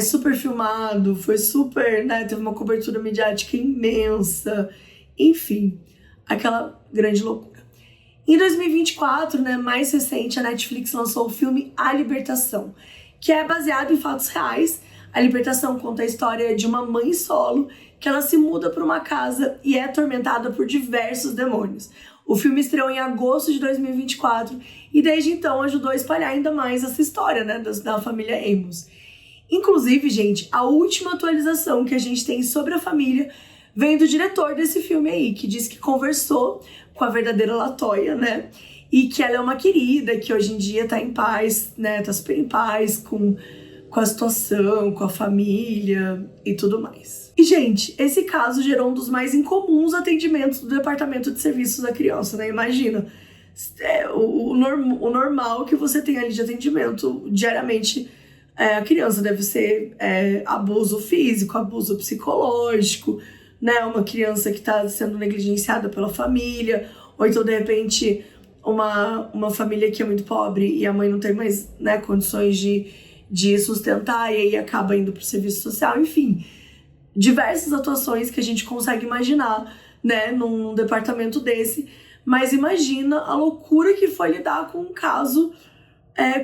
S1: super filmado, foi super, né, teve uma cobertura midiática imensa, enfim, aquela grande loucura. Em 2024, né, mais recente, a Netflix lançou o filme A Libertação, que é baseado em fatos reais. A Libertação conta a história de uma mãe solo que ela se muda para uma casa e é atormentada por diversos demônios. O filme estreou em agosto de 2024 e desde então ajudou a espalhar ainda mais essa história, né, da família Amos. Inclusive, gente, a última atualização que a gente tem sobre a família vem do diretor desse filme aí, que disse que conversou com a verdadeira LaToya, né? E que ela é uma querida, que hoje em dia tá em paz, né? Tá super em paz com a situação, com a família e tudo mais. E, gente, esse caso gerou um dos mais incomuns atendimentos do Departamento de Serviços da Criança, né? Imagina, o normal que você tem ali de atendimento diariamente. A criança deve ser abuso físico, abuso psicológico, né? Uma criança que está sendo negligenciada pela família, ou então, de repente, uma família que é muito pobre e a mãe não tem mais, né, condições de sustentar e aí acaba indo para o serviço social. Enfim, diversas atuações que a gente consegue imaginar, né, num departamento desse. Mas imagina a loucura que foi lidar com um caso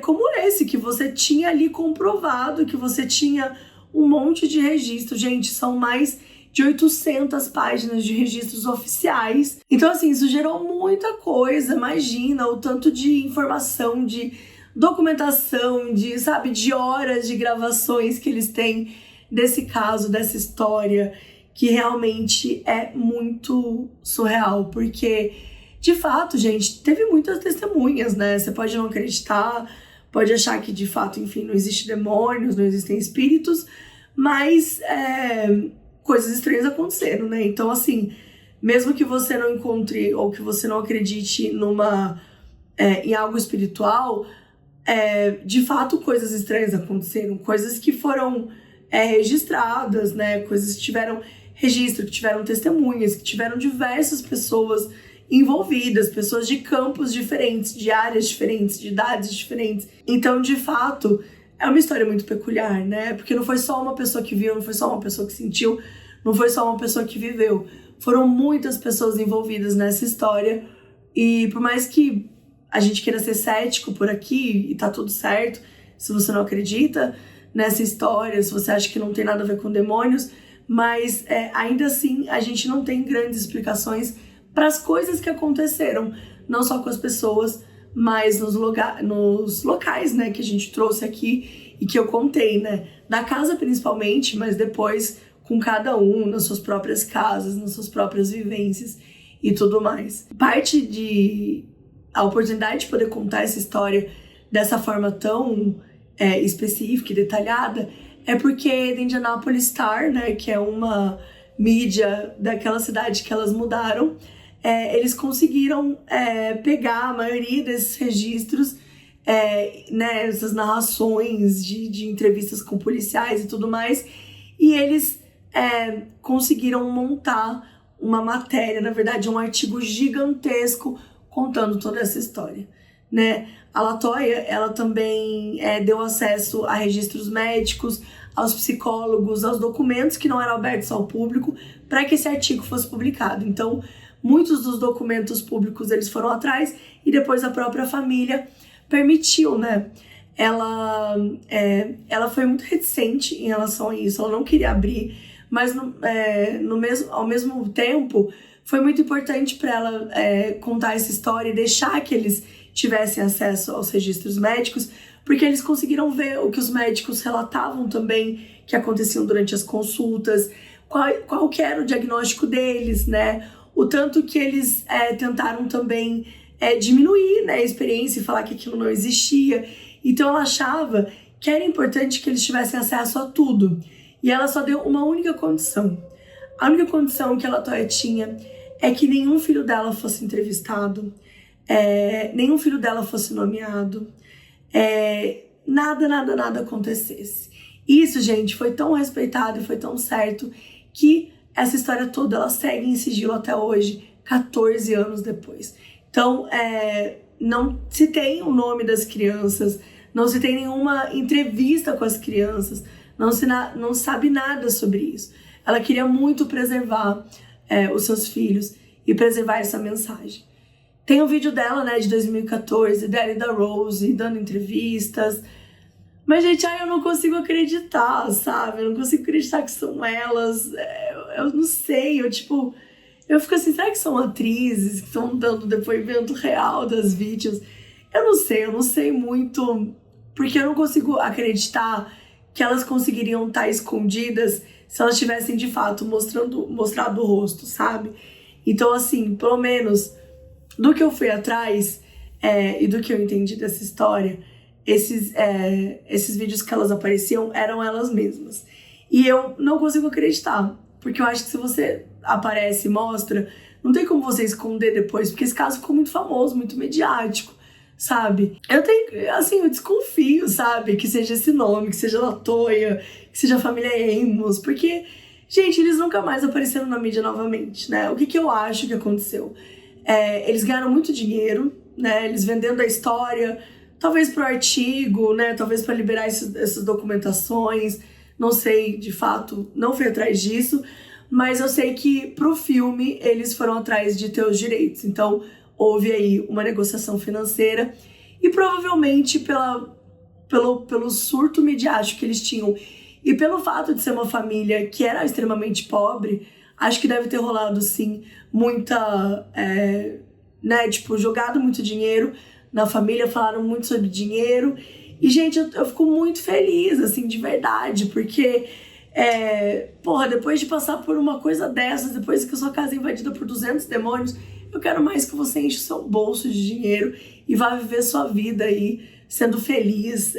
S1: como esse, que você tinha ali comprovado, que você tinha um monte de registro. Gente, são mais de 800 páginas de registros oficiais. Então, assim, isso gerou muita coisa. Imagina o tanto de informação, de documentação, de horas de gravações que eles têm desse caso, dessa história, que realmente é muito surreal, porque, de fato, gente, teve muitas testemunhas, né? Você pode não acreditar, pode achar que, de fato, enfim, não existe demônios, não existem espíritos, mas coisas estranhas aconteceram, né? Então, assim, mesmo que você não encontre ou que você não acredite em algo espiritual, de fato, coisas estranhas aconteceram, coisas que foram registradas, né? Coisas que tiveram registro, que tiveram testemunhas, que tiveram diversas pessoas envolvidas, pessoas de campos diferentes, de áreas diferentes, de idades diferentes. Então, de fato, é uma história muito peculiar, né? Porque não foi só uma pessoa que viu, não foi só uma pessoa que sentiu, não foi só uma pessoa que viveu. Foram muitas pessoas envolvidas nessa história. E por mais que a gente queira ser cético por aqui, e tá tudo certo, se você não acredita nessa história, se você acha que não tem nada a ver com demônios, mas ainda assim a gente não tem grandes explicações para as coisas que aconteceram, não só com as pessoas, mas nos locais, né, que a gente trouxe aqui e que eu contei, né, da casa principalmente, mas depois com cada um nas suas próprias casas, nas suas próprias vivências e tudo mais. A oportunidade de poder contar essa história dessa forma tão específica e detalhada é porque The Indianapolis Star, né, que é uma mídia daquela cidade que elas mudaram, eles conseguiram pegar a maioria desses registros, né, essas narrações de entrevistas com policiais e tudo mais, e eles conseguiram montar uma matéria, na verdade um artigo gigantesco contando toda essa história, né? A LaToya, ela também deu acesso a registros médicos, aos psicólogos, aos documentos que não eram abertos ao público para que esse artigo fosse publicado. Então, muitos dos documentos públicos eles foram atrás e depois a própria família permitiu, né? Ela foi muito reticente em relação a isso, ela não queria abrir, mas ao mesmo tempo foi muito importante para ela contar essa história e deixar que eles tivessem acesso aos registros médicos, porque eles conseguiram ver o que os médicos relatavam também que aconteciam durante as consultas, qual que era o diagnóstico deles, né? O tanto que eles tentaram também diminuir, né, a experiência e falar que aquilo não existia. Então ela achava que era importante que eles tivessem acesso a tudo. E ela só deu uma única condição. A única condição que a LaToya tinha é que nenhum filho dela fosse entrevistado, nenhum filho dela fosse nomeado, nada acontecesse. Isso, gente, foi tão respeitado e foi tão certo que essa história toda ela segue em sigilo até hoje, 14 anos depois. Então, não se tem o nome das crianças, não se tem nenhuma entrevista com as crianças, não sabe nada sobre isso. Ela queria muito preservar os seus filhos e preservar essa mensagem. Tem um vídeo dela, né, de 2014, dela e da Rose, dando entrevistas. Mas, gente, eu não consigo acreditar, sabe? Eu não consigo acreditar que são elas. Eu não sei, eu fico assim, será que são atrizes que estão dando depoimento real das vítimas? Eu não sei muito, porque eu não consigo acreditar que elas conseguiriam estar escondidas se elas tivessem, de fato, mostrado o rosto, sabe? Então, assim, pelo menos do que eu fui atrás e do que eu entendi dessa história, esses vídeos que elas apareciam eram elas mesmas. E eu não consigo acreditar, porque eu acho que se você aparece e mostra, não tem como você esconder depois, porque esse caso ficou muito famoso, muito mediático, sabe? Eu desconfio, sabe? Que seja esse nome, que seja Latoya, que seja a família Amos, porque, gente, eles nunca mais apareceram na mídia novamente, né? O que eu acho que aconteceu? Eles ganharam muito dinheiro, né? Eles vendendo a história, talvez pro artigo, né? Talvez para liberar essas documentações, não sei, de fato, não fui atrás disso, mas eu sei que pro filme eles foram atrás de ter os direitos, então houve aí uma negociação financeira e provavelmente pelo surto midiático que eles tinham e pelo fato de ser uma família que era extremamente pobre, acho que deve ter rolado sim muita, jogado muito dinheiro na família, falaram muito sobre dinheiro. E, gente, eu fico muito feliz, assim, de verdade, porque, depois de passar por uma coisa dessas, depois que a sua casa é invadida por 200 demônios, eu quero mais que você enche o seu bolso de dinheiro e vá viver sua vida aí, sendo feliz,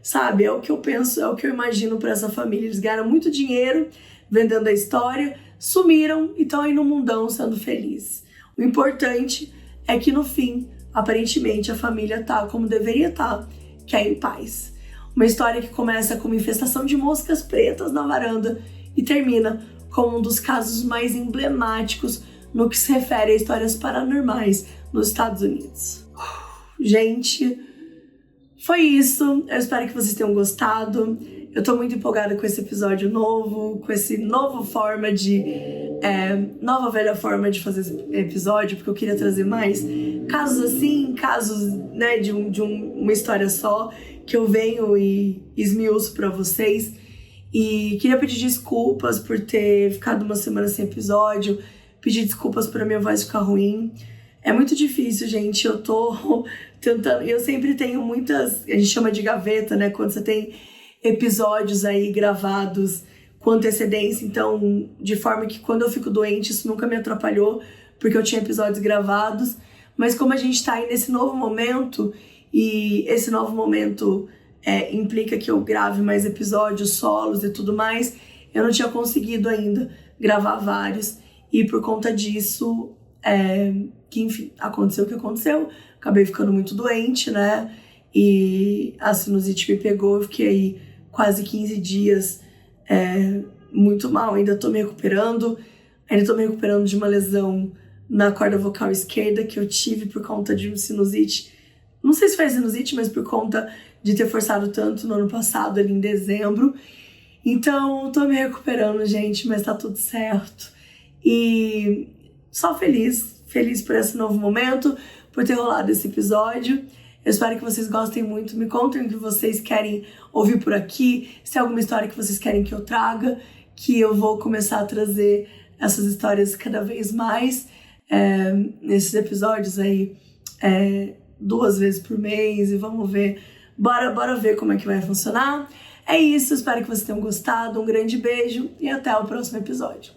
S1: sabe? É o que eu penso, é o que eu imagino para essa família. Eles ganharam muito dinheiro vendendo a história, sumiram e estão aí no mundão sendo felizes. O importante é que, no fim, aparentemente, a família tá como deveria estar, que é em paz. Uma história que começa com uma infestação de moscas pretas na varanda e termina como um dos casos mais emblemáticos no que se refere a histórias paranormais nos Estados Unidos. Gente, foi isso. Eu espero que vocês tenham gostado. Eu tô muito empolgada com esse episódio novo, com esse nova velha forma de fazer esse episódio, porque eu queria trazer mais casos assim, casos, né, de uma história só, que eu venho e esmiuço pra vocês. E queria pedir desculpas por ter ficado uma semana sem episódio, pedir desculpas por a minha voz ficar ruim. É muito difícil, gente, eu tô tentando, eu sempre tenho muitas, a gente chama de gaveta, né, quando você tem episódios aí gravados com antecedência, então de forma que quando eu fico doente isso nunca me atrapalhou, porque eu tinha episódios gravados, mas como a gente tá aí nesse novo momento, e esse novo momento implica que eu grave mais episódios solos e tudo mais, eu não tinha conseguido ainda gravar vários, e por conta disso, que enfim, aconteceu o que aconteceu, acabei ficando muito doente, né, e a sinusite me pegou, eu fiquei aí quase 15 dias muito mal, ainda tô me recuperando de uma lesão na corda vocal esquerda que eu tive por conta de sinusite, não sei se foi sinusite, mas por conta de ter forçado tanto no ano passado, ali em dezembro, então tô me recuperando, gente, mas tá tudo certo, e só feliz por esse novo momento, por ter rolado esse episódio. Eu espero que vocês gostem muito. Me contem o que vocês querem ouvir por aqui. Se tem alguma história que vocês querem que eu traga, que eu vou começar a trazer essas histórias cada vez mais. Nesses episódios aí, 2 vezes por mês. E vamos ver. Bora ver como é que vai funcionar. É isso. Espero que vocês tenham gostado. Um grande beijo e até o próximo episódio.